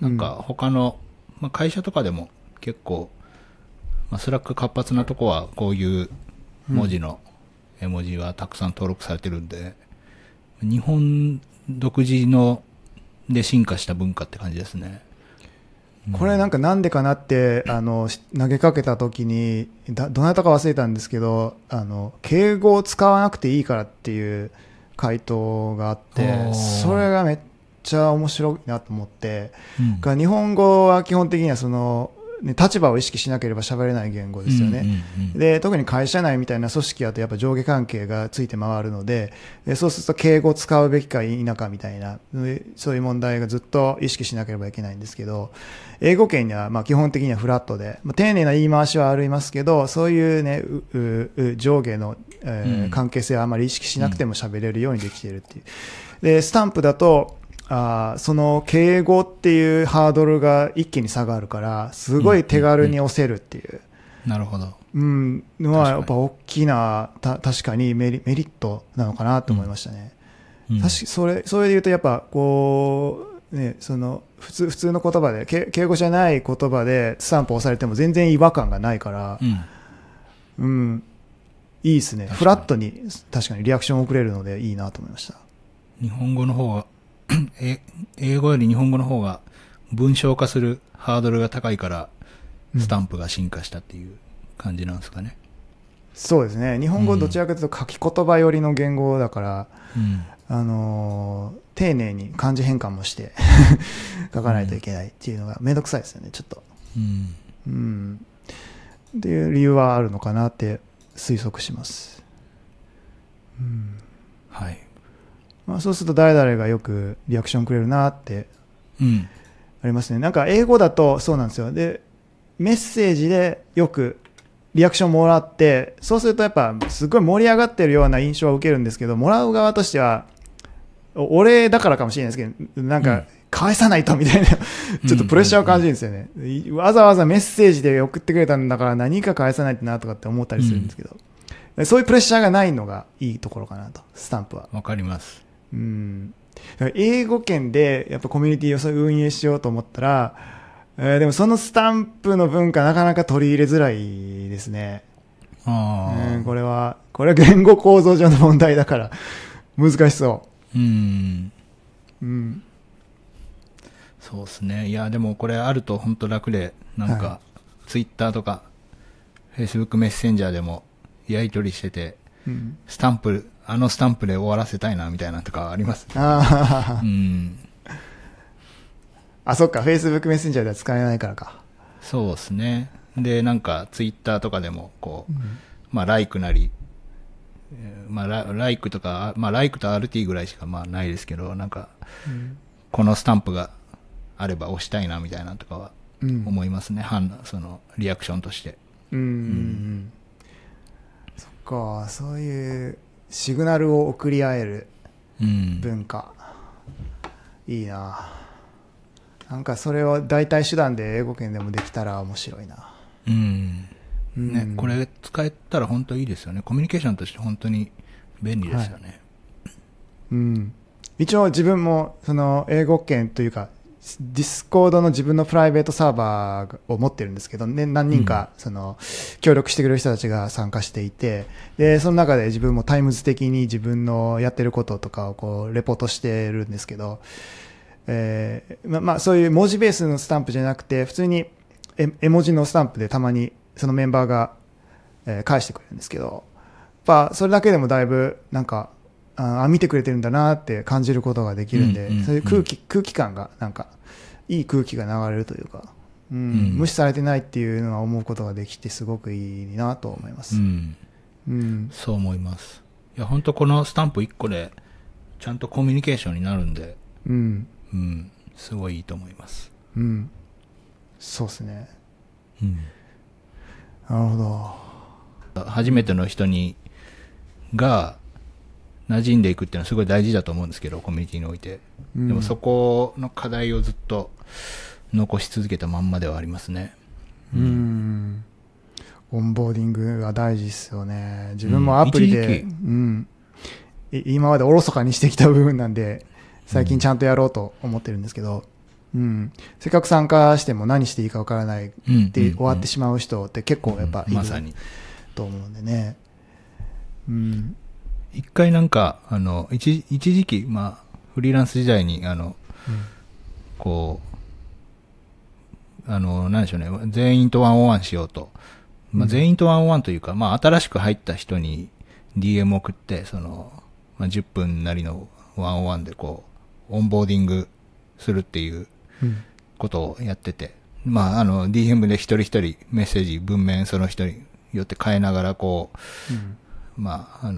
なんか他の、まあ、会社とかでも結構、まあ、スラック活発なとこはこういう文字の絵文字はたくさん登録されてるんで、日本独自ので進化した文化って感じですね。
これなんでかなって投げかけた時にどなたか忘れたんですけど、敬語を使わなくていいからっていう回答があって、それがめっちゃ面白いなと思って、日本語は基本的にはその立場を意識しなければ喋れない言語ですよね。で、特に会社内みたいな組織だとやっぱ上下関係がついて回るので、そうすると敬語を使うべきか否かみたいな、そういう問題がずっと意識しなければいけないんですけど、英語圏にはまあ基本的にはフラットで、丁寧な言い回しはありますけど、そういうね、上下の、関係性はあまり意識しなくても喋れるようにできているっていう。で、スタンプだと、その敬語っていうハードルが一気に下がるから、すごい手軽に押せるっていう。
なるほど。
のはやっぱ大きな、確かにメリットなのかなと思いましたね。それで言うとやっぱこう、ね、その普通の言葉で、敬語じゃない言葉でスタンプ押されても全然違和感がないから、いいですね。フラットに確かにリアクションを送れるのでいいなと思いました。
日本語の方が英語より日本語の方が文章化するハードルが高いから、スタンプが進化したっていう感じなんですかね。
そうですね。日本語どちらかというと書き言葉寄りの言語だから、丁寧に漢字変換もして書かないといけないっていうのがめんどくさいですよね、ちょっと。っていう理由はあるのかなって推測します。
はい。
まあ、そうすると誰々がよくリアクションくれるなってありますね。なんか英語だとそうなんですよ。で、メッセージでよくリアクションもらって、そうするとやっぱすごい盛り上がってるような印象は受けるんですけど、もらう側としては俺だからかもしれないですけど、なんか返さないとみたいなちょっとプレッシャーを感じるんですよね。わざわざメッセージで送ってくれたんだから何か返さないとなとかって思ったりするんですけど、そういうプレッシャーがないのがいいところかなと、スタンプは。
わかります。
英語圏でやっぱコミュニティを運営しようと思ったら、でもそのスタンプの文化なかなか取り入れづらいですね。これは言語構造上の問題だから難しそう。
そうですね。いや、でもこれあると本当楽で、なんか、ツイッターとか、フェイスブックメッセンジャーでもやり取りしてて、スタンプで終わらせたいなみたいなとかあります。
そっか、Facebook メッセンジャーでは使えないからか。
そうですね。で、なんか、ツイッターとかでも、こう、まあ、ライクなり、まあ、ライクとか、まあ、ライクと RT ぐらいしか、まあ、ないですけど、なんか、このスタンプがあれば押したいな、みたいなとかは、思いますね。その、リアクションとして。
そっか、そういうシグナルを送り合える文化。いいな。なんかそれを代替手段で英語圏でもできたら面白いな。
ね、これ使えたら本当いいですよね。コミュニケーションとして本当に便利ですよね。
一応自分もその英語圏というか、ディスコードの自分のプライベートサーバーを持ってるんですけど、ね、何人かその協力してくれる人たちが参加していて、でその中で自分もタイムズ的に自分のやってることとかをこうレポートしてるんですけど、まあそういう文字ベースのスタンプじゃなくて普通に絵文字のスタンプでたまにそのメンバーが、返してくれるんですけど、それだけでもだいぶなんか見てくれてるんだなって感じることができるんで、そういう空気感がなんかいい空気が流れるというか、無視されてないっていうのは思うことができてすごくいいなと思います。
そう思います。いや本当このスタンプ1個でちゃんとコミュニケーションになるんで、すごいいいと思います。
そうですね。なるほ
ど。初めての人が馴染んでいくっていうのはすごい大事だと思うんですけど、コミュニティにおいて。でもそこの課題をずっと残し続けたまんまではありますね。
オンボーディングが大事ですよね。自分もアプリで、今までおろそかにしてきた部分なんで、最近ちゃんとやろうと思ってるんですけど、せっかく参加しても何していいかわからないって終わってしまう人って結構やっぱいると思うんでね。
一回なんか、一時期、まあ、フリーランス時代に、こう、なんでしょうね、全員とワンオンワンしようと。まあ、全員とワンオンワンというか、まあ、新しく入った人に DM 送って、まあ、10分なりのワンオンワンでこう、オンボーディングするっていうことをやってて、まあ、DM で一人一人メッセージ、文面その人によって変えながら、こう、まあ、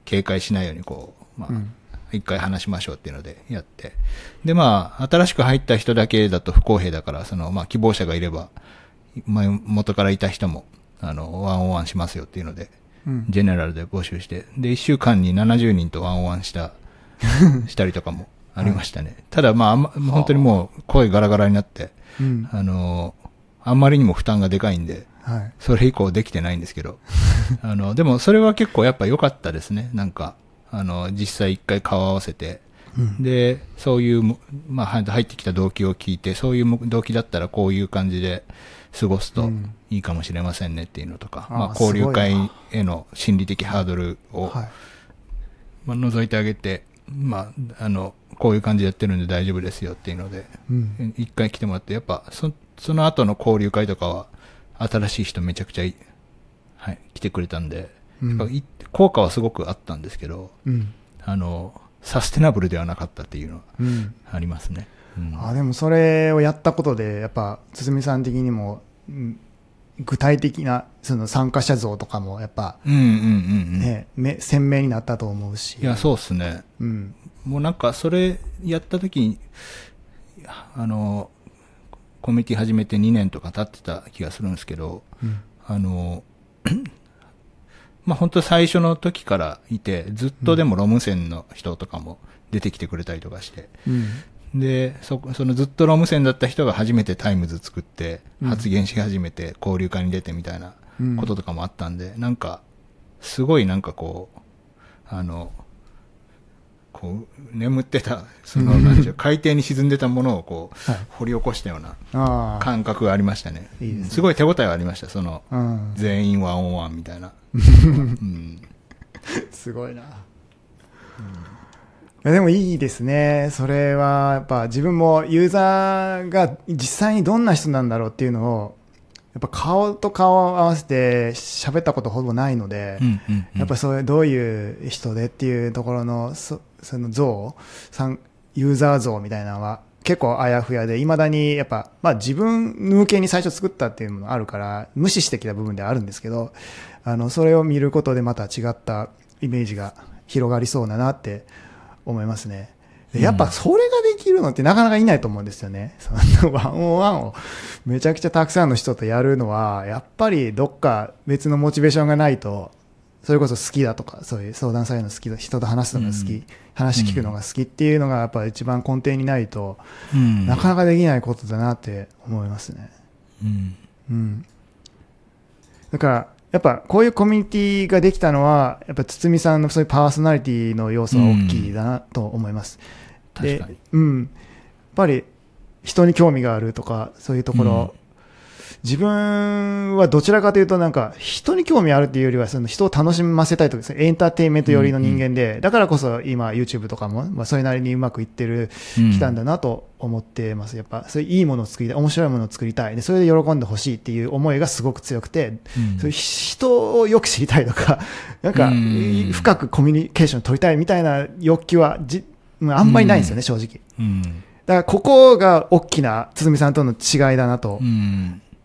警戒しないようにこう、まあ、一回話しましょうっていうのでやって。で、まあ、新しく入った人だけだと不公平だから、まあ、希望者がいれば、まあ、元からいた人も、ワンオンワンしますよっていうので、ジェネラルで募集して、で、1週間に70人とワンオンワンしたりとかもありましたね。ただ、まあ、本当にもう声ガラガラになって、あんまりにも負担がでかいんで、それ以降できてないんですけど、でもそれは結構やっぱ良かったですね。なんか、実際一回顔合わせて、で、そういう、まあ入ってきた動機を聞いて、そういう動機だったらこういう感じで過ごすといいかもしれませんねっていうのとか、まあ交流会への心理的ハードルを、まあ除いてあげて、まあ、こういう感じでやってるんで大丈夫ですよっていうので、一回来てもらって、やっぱその後の交流会とかは、新しい人めちゃくちゃ来てくれたんで、やっぱ効果はすごくあったんですけど、サステナブルではなかったっていうのはありますね。
でもそれをやったことで、やっぱ堤さん的にも、具体的なその参加者像とかもやっぱ、鮮明になったと思うし。
いや、そうですね。もうなんかそれやった時に、コミュニティ始めて2年とか経ってた気がするんですけど、まあ本当最初の時からいて、ずっとでもロム線の人とかも出てきてくれたりとかして、で、そのずっとロム線だった人が初めてタイムズ作って、発言し始めて交流会に出てみたいなこととかもあったんで、なんか、すごいなんかこう、こう、眠ってた、なんでしょう、海底に沈んでたものをこう、
はい、
掘り起こしたような感覚がありましたね。
いいですね。
すごい手応えがありました、全員ワンオンワンみたいな。
すごいな。でもいいですね。それは、やっぱ自分もユーザーが実際にどんな人なんだろうっていうのを、やっぱ顔と顔を合わせて喋ったことほぼないので、やっぱそういうどういう人でっていうところの、その像、ユーザー像みたいなのは結構あやふやで、未だにやっぱ、まあ自分向けに最初作ったっていうのもあるから、無視してきた部分ではあるんですけど、それを見ることでまた違ったイメージが広がりそうだなって思いますね。やっぱそれができるのってなかなかいないと思うんですよね。そのワンオンワンをめちゃくちゃたくさんの人とやるのは、やっぱりどっか別のモチベーションがないと、それこそ好きだとか、そういう相談されるの好きだ、人と話すのが好き、話聞くのが好きっていうのがやっぱ一番根底にないと、なかなかできないことだなって思いますね。だから、やっぱこういうコミュニティができたのは、やっぱ堤さんのそういうパーソナリティの要素が大きいだなと思います。で、やっぱり人に興味があるとか、そういうところ、自分はどちらかというとなんか人に興味あるっていうよりはその人を楽しませたいとか、エンターテインメント寄りの人間で、だからこそ今 YouTube とかも、まあそれなりにうまくいってきたんだなと思ってます。やっぱそういういいものを作りたい、面白いものを作りたい。で、それで喜んでほしいっていう思いがすごく強くて、そういう人をよく知りたいとか、なんか深くコミュニケーションを取りたいみたいな欲求はあんまりないんですよね、正直。だからここが大きな堤さんとの違いだなと。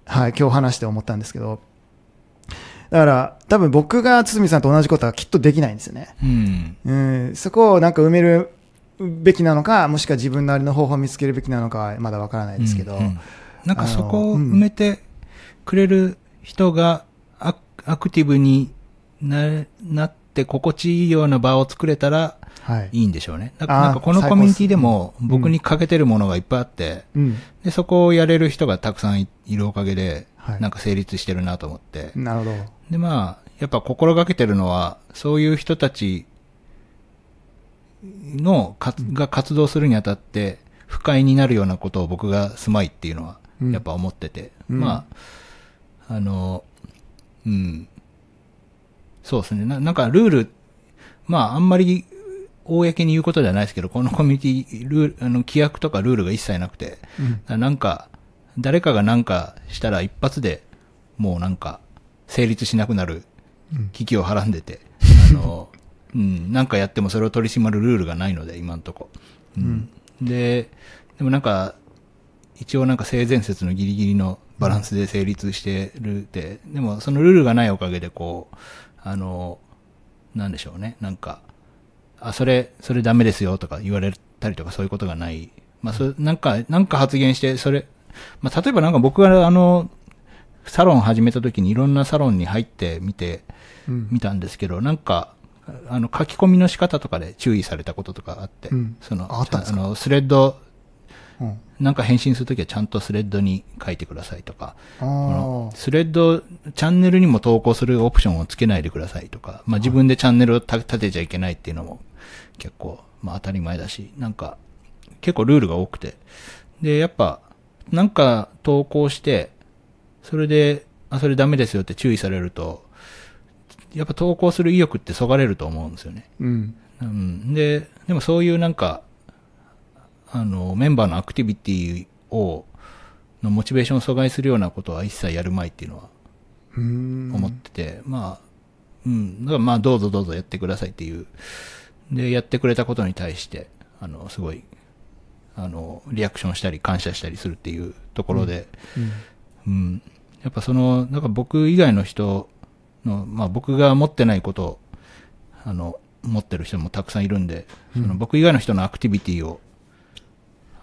はい、今日話して思ったんですけど、だから多分僕が堤さんと同じことはきっとできないんですよね。そこをなんか埋めるべきなのか、もしくは自分なりの方法を見つけるべきなのかはまだわからないですけど、
なんかそこを埋めてくれる人がアクティブになって心地いいような場を作れたらいいんでしょうね。なんかこのコミュニティでも僕に欠けてるものがいっぱいあって、でそこをやれる人がたくさんいるおかげで、なんか成立してるなと思って。
なるほど。
でまあ、やっぱ心がけてるのは、そういう人たちが活動するにあたって、不快になるようなことを僕が住まいっていうのは、やっぱ思ってて。まあ、そうですね。なんかルール、まああんまり、公に言うことではないですけど、このコミュニティ、規約とかルールが一切なくて、なんか、誰かがなんかしたら一発でもうなんか成立しなくなる危機をはらんでて、なんかやってもそれを取り締まるルールがないので、今んとこ。でもなんか、一応なんか性善説のギリギリのバランスで成立してるって、でもそのルールがないおかげでこう、なんでしょうね、なんか、それダメですよとか言われたりとかそういうことがない。まあ、なんか発言して、まあ、例えばなんか僕がサロン始めた時にいろんなサロンに入ってみたんですけど、なんか、書き込みの仕方とかで注意されたこととかあって、スレッド、なんか返信するときはちゃんとスレッドに書いてくださいとか、スレッド、チャンネルにも投稿するオプションをつけないでくださいとか、まあ自分でチャンネルを立てちゃいけないっていうのも結構、まあ当たり前だし、なんか結構ルールが多くて、で、やっぱ、なんか投稿して、それで、それダメですよって注意されると、やっぱ投稿する意欲ってそがれると思うんですよね。でもそういうなんか、メンバーのアクティビティのモチベーションを阻害するようなことは一切やるまいっていうのは、思ってて、まあ、だからまあどうぞやってくださいっていう。で、やってくれたことに対して、すごい、リアクションしたり感謝したりするっていうところで、やっぱなんか僕以外の人の、まあ僕が持ってないことを、持ってる人もたくさんいるんで、僕以外の人のアクティビティを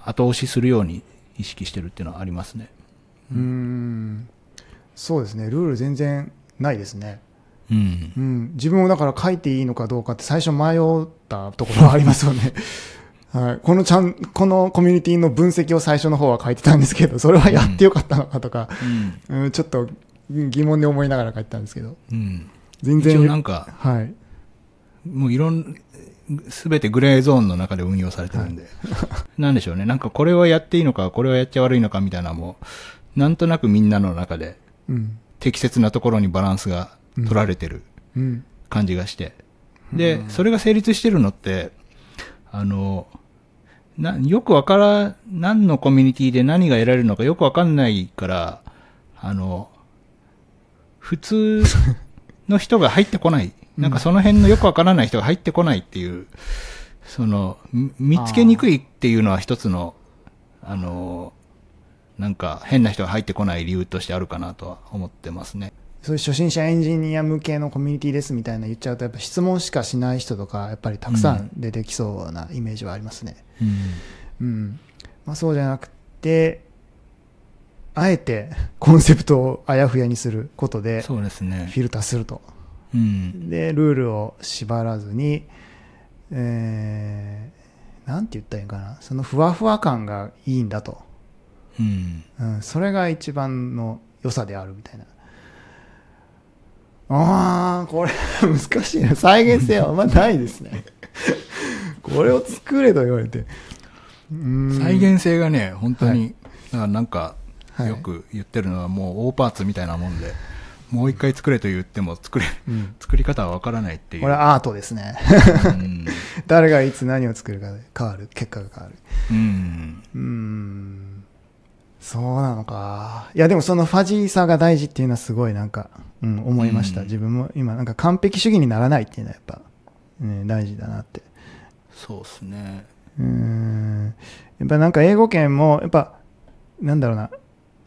後押しするように意識してるっていうのはありますね。
そうですね。ルール全然ないですね。自分もだから書いていいのかどうかって最初迷ったところはありますよね。はい、このコミュニティの分析を最初の方は書いてたんですけど、それはやってよかったのかとか、ちょっと疑問で思いながら書いてたんですけど、
全然。一応なんか、
はい。
もうすべてグレーゾーンの中で運用されてるんで。なんでしょうね。なんかこれはやっていいのか、これはやっちゃ悪いのかみたいなのも、なんとなくみんなの中で、適切なところにバランスが取られてる感じがして。で、それが成立してるのって、よく何のコミュニティで何が得られるのかよくわかんないから、普通の人が入ってこない。なんかその辺のよくわからない人が入ってこないっていう、見つけにくいっていうのは一つの、なんか変な人が入ってこない理由としてあるかなとは思ってますね。
そういう初心者エンジニア向けのコミュニティですみたいな言っちゃうと、やっぱ質問しかしない人とか、やっぱりたくさん出てきそうなイメージはありますね。そうじゃなくて、あえてコンセプトをあやふやにすることで、
そうですね。
フィルターすると。で、ルールを縛らずに、なんて言ったらいいかな、そのふわふわ感がいいんだと。それが一番の良さであるみたいな。これ難しいな。再現性はあんまないですね。これを作れと言われて。
再現性がね、本当に、なんか、よく言ってるのはもう大パーツみたいなもんで、もう一回作れと言っても作り方はわからないっていう。
これはアートですね。誰がいつ何を作るかで変わる、結果が変わる。そうなのか。いやでもそのファジーさが大事っていうのはすごいなんか、思いました。自分も今なんか完璧主義にならないっていうのはやっぱ、大事だなって。
そうですね。
やっぱなんか英語圏もやっぱなんだろうな、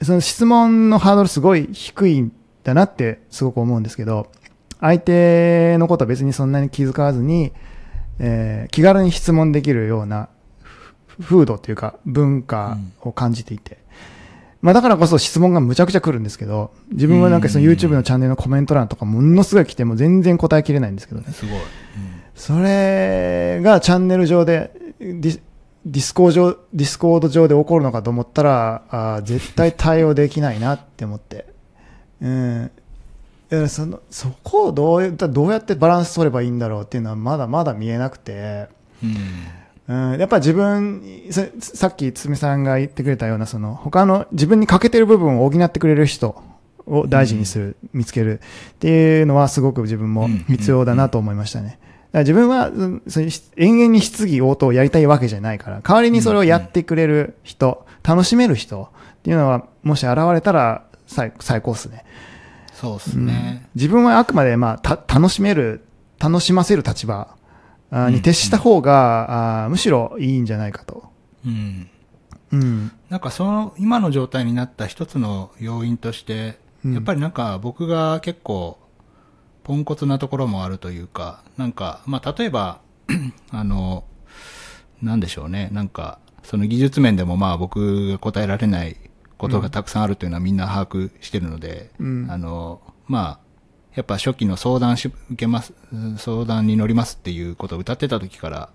その質問のハードルすごい低いんだなってすごく思うんですけど、相手のことは別にそんなに気遣わずに、気軽に質問できるような風土というか文化を感じていて、だからこそ質問がむちゃくちゃ来るんですけど、自分はなんかその YouTube のチャンネルのコメント欄とかものすごい来ても全然答えきれないんですけどね。
すごい。
それがチャンネル上でディスコード上で起こるのかと思ったら、絶対対応できないなって思って。そこをどうやってバランス取ればいいんだろうっていうのはまだまだ見えなくて。やっぱ自分、さっきつみさんが言ってくれたような、その他の自分に欠けてる部分を補ってくれる人を大事にする、見つけるっていうのはすごく自分も必要だなと思いましたね。自分は延々に質疑応答をやりたいわけじゃないから、代わりにそれをやってくれる人、楽しめる人っていうのはもし現れたら最高ですね。
そうですね。
自分はあくまで楽しませる立場に徹した方が、むしろいいんじゃないかと。
なんか今の状態になった一つの要因として、やっぱりなんか僕が結構ポンコツなところもあるというか、なんか、例えば、なんでしょうね。なんか、その技術面でも僕が答えられないことがたくさんあるというのはみんな把握してるので、やっぱ初期の相談に乗りますっていうことを歌ってた時から、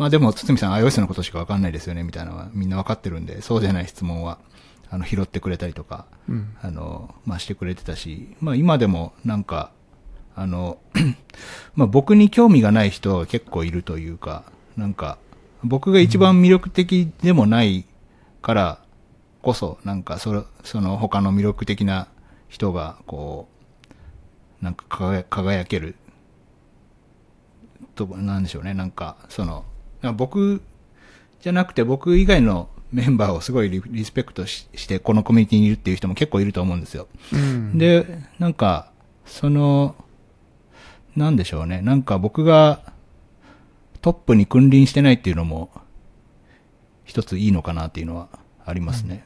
でも、堤さん iOS のことしかわかんないですよね、みたいなのはみんなわかってるんで、そうじゃない質問は、拾ってくれたりとか、してくれてたし、今でもなんか、僕に興味がない人が結構いるというか、なんか、僕が一番魅力的でもないからこそ、なんかその他の魅力的な人が、なんか輝けると、なんでしょうね、なんか、僕じゃなくて僕以外のメンバーをすごいリスペクトしてこのコミュニティにいるっていう人も結構いると思うんですよ。で、なんか、なんでしょうね、なんか僕がトップに君臨してないっていうのも一ついいのかなっていうのはありますね。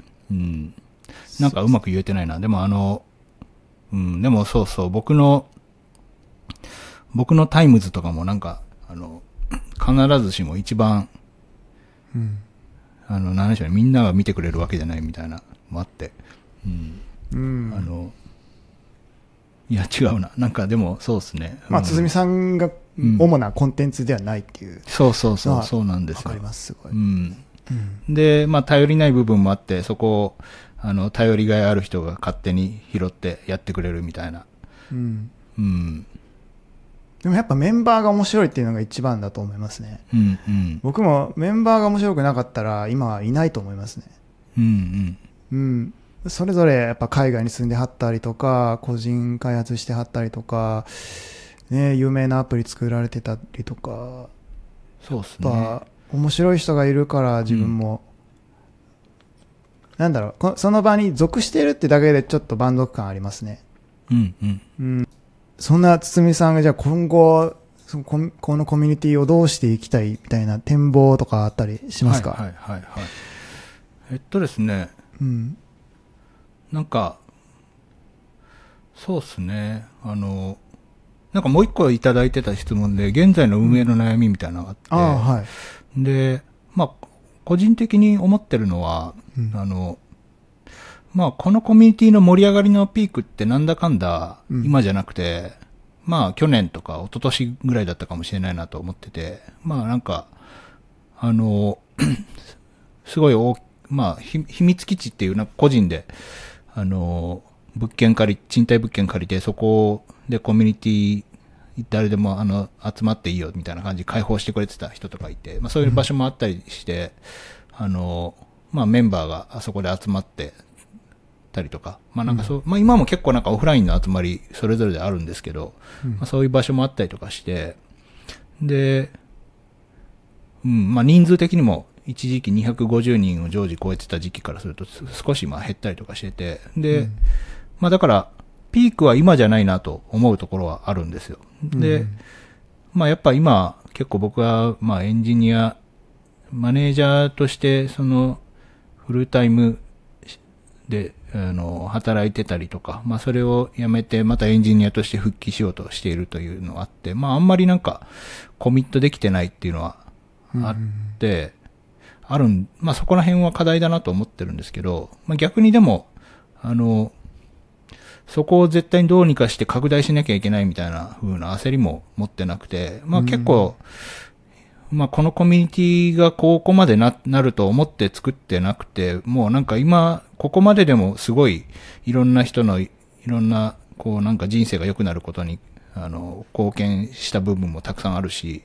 なんかうまく言えてないな。でもでもそうそう、僕のタイムズとかもなんか、必ずしも一番、なんでしょうね、みんなが見てくれるわけじゃないみたいなのもあって、いや違うな。なんかでもそうですね。
鼓さんが主なコンテンツではないっていう。
そうなんですよ。
わかります、すごい。
で、頼りない部分もあって、そこを、頼りがいある人が勝手に拾ってやってくれるみたいな。
でもやっぱメンバーが面白いっていうのが一番だと思いますね。
うんうん。
僕もメンバーが面白くなかったら今はいないと思いますね。
うん
うん。それぞれやっぱ海外に住んではったりとか、個人開発してはったりとか、ね、有名なアプリ作られてたりとか、
そうですね。
やっぱ面白い人がいるから自分も、なんだろう、その場に属してるってだけでちょっと満足感ありますね。
うんうん。
うん。そんな堤さんがじゃあ今後、このコミュニティをどうしていきたいみたいな展望とかあったりしますか？
はいはいはいはい。ですね、
うん。
なんか、そうですね、なんかもう一個いただいてた質問で、現在の運営の悩みみたいなのがあって、
ああ、はい。
で、まあ、個人的に思ってるのは、まあ、このコミュニティの盛り上がりのピークってなんだかんだ、今じゃなくて、まあ、去年とか一昨年ぐらいだったかもしれないなと思ってて、まあ、なんか、すごいまあ、秘密基地っていうなんか個人で、物件賃貸物件借りて、そこでコミュニティ、誰でも集まっていいよみたいな感じで開放してくれてた人とかいて、まあそういう場所もあったりして、まあメンバーがあそこで集まってたりとか、まあなんかまあ今も結構なんかオフラインの集まりそれぞれであるんですけど、まあそういう場所もあったりとかして、で、まあ人数的にも一時期250人を常時超えてた時期からすると少しまあ減ったりとかしてて、で、まあだから、ピークは今じゃないなと思うところはあるんですよ。で、まあやっぱ今結構僕はまあエンジニア、マネージャーとしてそのフルタイムで働いてたりとか、まあそれをやめてまたエンジニアとして復帰しようとしているというのがあって、まああんまりなんかコミットできてないっていうのはあって、まあそこら辺は課題だなと思ってるんですけど、まあ逆にでも、そこを絶対にどうにかして拡大しなきゃいけないみたいな風な焦りも持ってなくて、まあ結構、まあこのコミュニティがここまでなると思って作ってなくて、もうなんか今、ここまででもすごいいろんな人のいろんな、こうなんか人生が良くなることに、貢献した部分もたくさんあるし、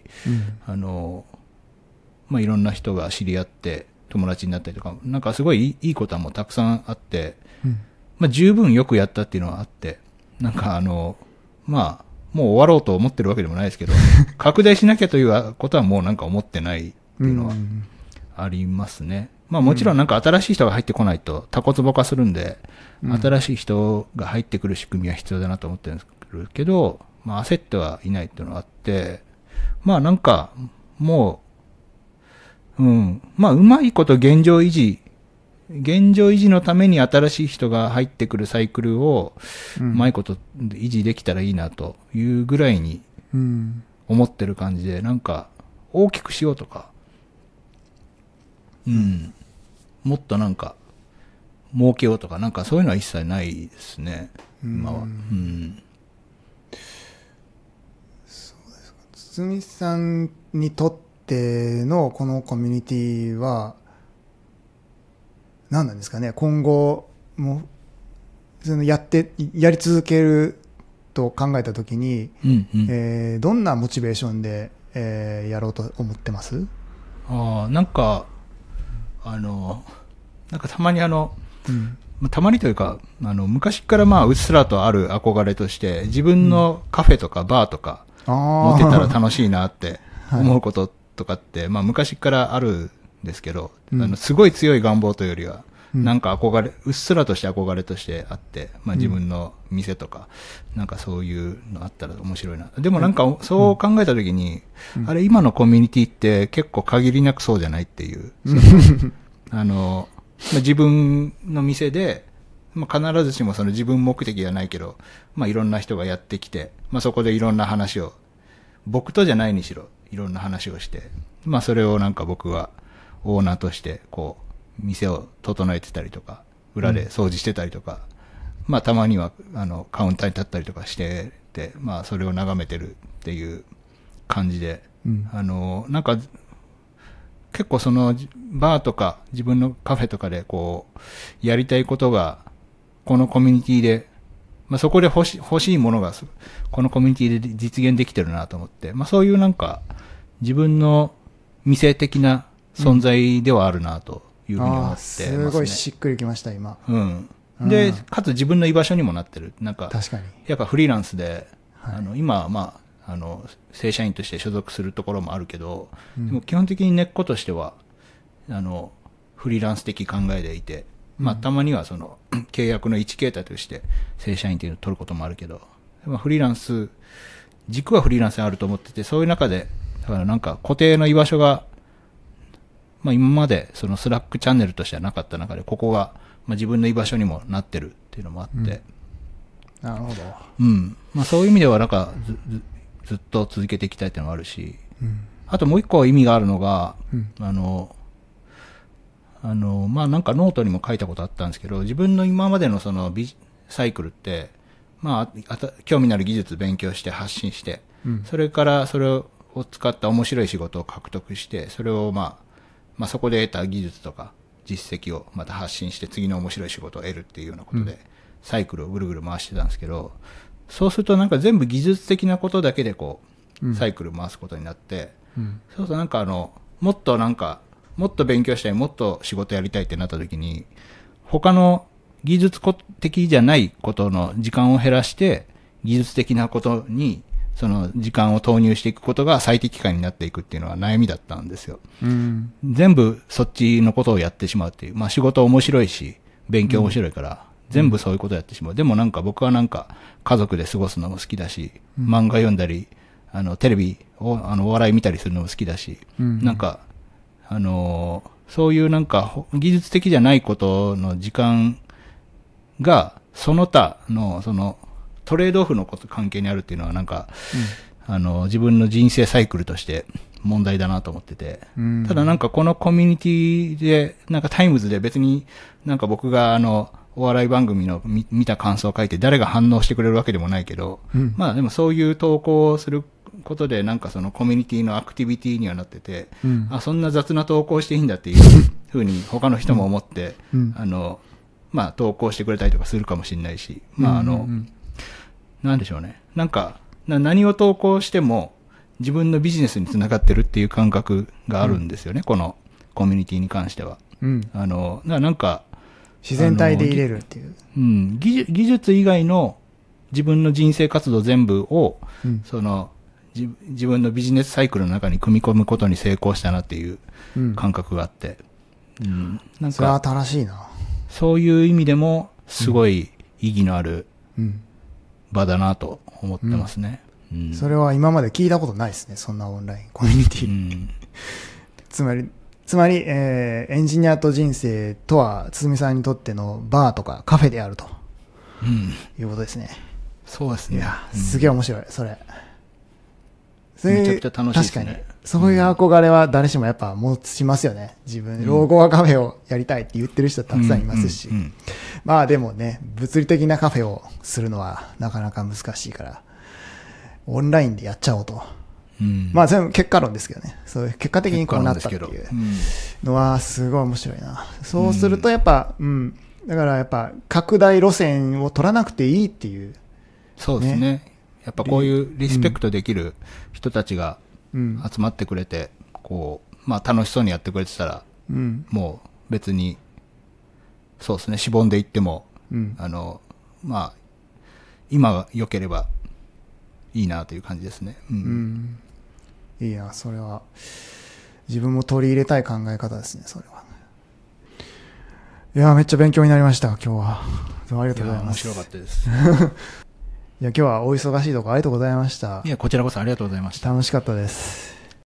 まあいろんな人が知り合って友達になったりとか、なんかすごいいいことはもうたくさんあって、まあ十分よくやったっていうのはあって、なんかまあ、もう終わろうと思ってるわけでもないですけど、拡大しなきゃということはもうなんか思ってないっていうのはありますね。まあもちろんなんか新しい人が入ってこないとタコツボ化するんで、新しい人が入ってくる仕組みは必要だなと思ってるけど、まあ焦ってはいないっていうのがあって、まあなんか、もう、まあうまいこと現状維持のために新しい人が入ってくるサイクルを、うまいこと維持できたらいいなというぐらいに思ってる感じで、なんか大きくしようとか、もっとなんか儲けようとか、なんかそういうのは一切ないですね、今は。
そうですか。堤さんにとってのこのコミュニティは、何なんですかね、今後もやり続けると考えたときに、どんなモチベーションで、やろうと思ってます？
なんかたまにたまにというか、昔からまあうっすらとある憧れとして、自分のカフェとかバーとか持てたら楽しいなって思うこととかって、まあ昔からあるんですけど、すごい強い願望というよりは、なんかうっすらとして憧れとしてあって、まあ自分の店とか、なんかそういうのあったら面白いな。でもなんかそう考えたときに、あれ今のコミュニティって結構限りなくそうじゃないっていう。自分の店で、まあ必ずしもその自分目的じゃないけど、まあいろんな人がやってきて、まあそこでいろんな話を、僕とじゃないにしろ、いろんな話をして、まあそれをなんか僕はオーナーとしてこう、店を整えてたりとか、裏で掃除してたりとか、まあたまにはカウンターに立ったりとかしてて、まあそれを眺めてるっていう感じで、なんか結構そのバーとか自分のカフェとかでこうやりたいことがこのコミュニティでまあそこで欲しいものが、このコミュニティで実現できてるなと思って、まあそういうなんか、自分の未成的な存在ではあるなというふうに思ってますね。
すごいしっくりきました、今。
うん。で、かつ自分の居場所にもなってる。なんか、
確かに。
やっぱフリーランスで、
はい、
今はまあ、正社員として所属するところもあるけど、でも基本的に根っことしては、フリーランス的考えでいて、まあ、たまにはその、契約の一形態として正社員っていうのを取ることもあるけど、まあ、フリーランス、軸はフリーランスにあると思ってて、そういう中で、だからなんか固定の居場所が、まあ今までそのスラックチャンネルとしてはなかった中で、ここが、まあ自分の居場所にもなってるっていうのもあって。
なるほど。
うん。まあそういう意味ではなんかずっと続けていきたいっていうのもあるし、あともう一個意味があるのが、まあなんかノートにも書いたことあったんですけど、自分の今までのそのサイクルって、まあ、興味のある技術勉強して発信して、それからそれを使った面白い仕事を獲得して、それをまあそこで得た技術とか実績をまた発信して次の面白い仕事を得るっていうようなことで、サイクルをぐるぐる回してたんですけど、そうするとなんか全部技術的なことだけでこう、サイクル回すことになって、そうするとなんかもっと勉強したい、もっと仕事やりたいってなった時に、他の技術的じゃないことの時間を減らして、技術的なことにその時間を投入していくことが最適化になっていくっていうのは悩みだったんですよ。全部そっちのことをやってしまうっていう。まあ仕事面白いし、勉強面白いから、全部そういうことをやってしまう。でもなんか僕はなんか家族で過ごすのも好きだし、漫画読んだり、テレビを、お笑い見たりするのも好きだし、なんか、そういうなんか技術的じゃないことの時間が、その他の、その、トレードオフの関係にあるっていうのはなんか、自分の人生サイクルとして問題だなと思ってて、ただなんかこのコミュニティで、なんかタイムズで別になんか僕がお笑い番組の見た感想を書いて誰が反応してくれるわけでもないけど、まあでもそういう投稿をすることでなんかそのコミュニティのアクティビティにはなってて、あ、そんな雑な投稿していいんだっていうふうに他の人も思って、まあ投稿してくれたりとかするかもしれないし、まあなんでしょうね。なんか、何を投稿しても自分のビジネスにつながってるっていう感覚があるんですよね、このコミュニティに関しては。なんか、
自然体で入れるっていう。
技術以外の自分の人生活動全部を、その、自分のビジネスサイクルの中に組み込むことに成功したなっていう感覚があって。
なんか、それは新しいな。
そういう意味でも、すごい意義のある場だなと思ってますね。
それは今まで聞いたことないですね、そんなオンラインコミュニティ。つまり、エンジニアと人生とは、堤さんにとってのバーとかカフェであると。いうことですね。
そうですね。
いや、すげえ面白い、それ。
めちゃくちゃ楽しいですね。
確かに。そういう憧れは誰しもやっぱ持ちますよね。自分、老後はカフェをやりたいって言ってる人たくさんいますし。まあでもね、物理的なカフェをするのはなかなか難しいから、オンラインでやっちゃおうと。まあ全部結果論ですけどね。そういう結果的にこうなったっていうのはすごい面白いな。そうするとやっぱ、だからやっぱ拡大路線を取らなくていいっていう。
そうですね。やっぱこういうリスペクトできる人たちが集まってくれて、こう、まあ楽しそうにやってくれてたら、もう別に、そうですね、しぼんでいっても、まあ、今が良ければいいなという感じですね。
いいな、それは。自分も取り入れたい考え方ですね、それは。いや、めっちゃ勉強になりました、今日は。どうもありがとうございます。
面白かったです。
いや、今日はお忙しいところありがとうございました。
いや、こちらこそありがとうございました。
楽しかったです。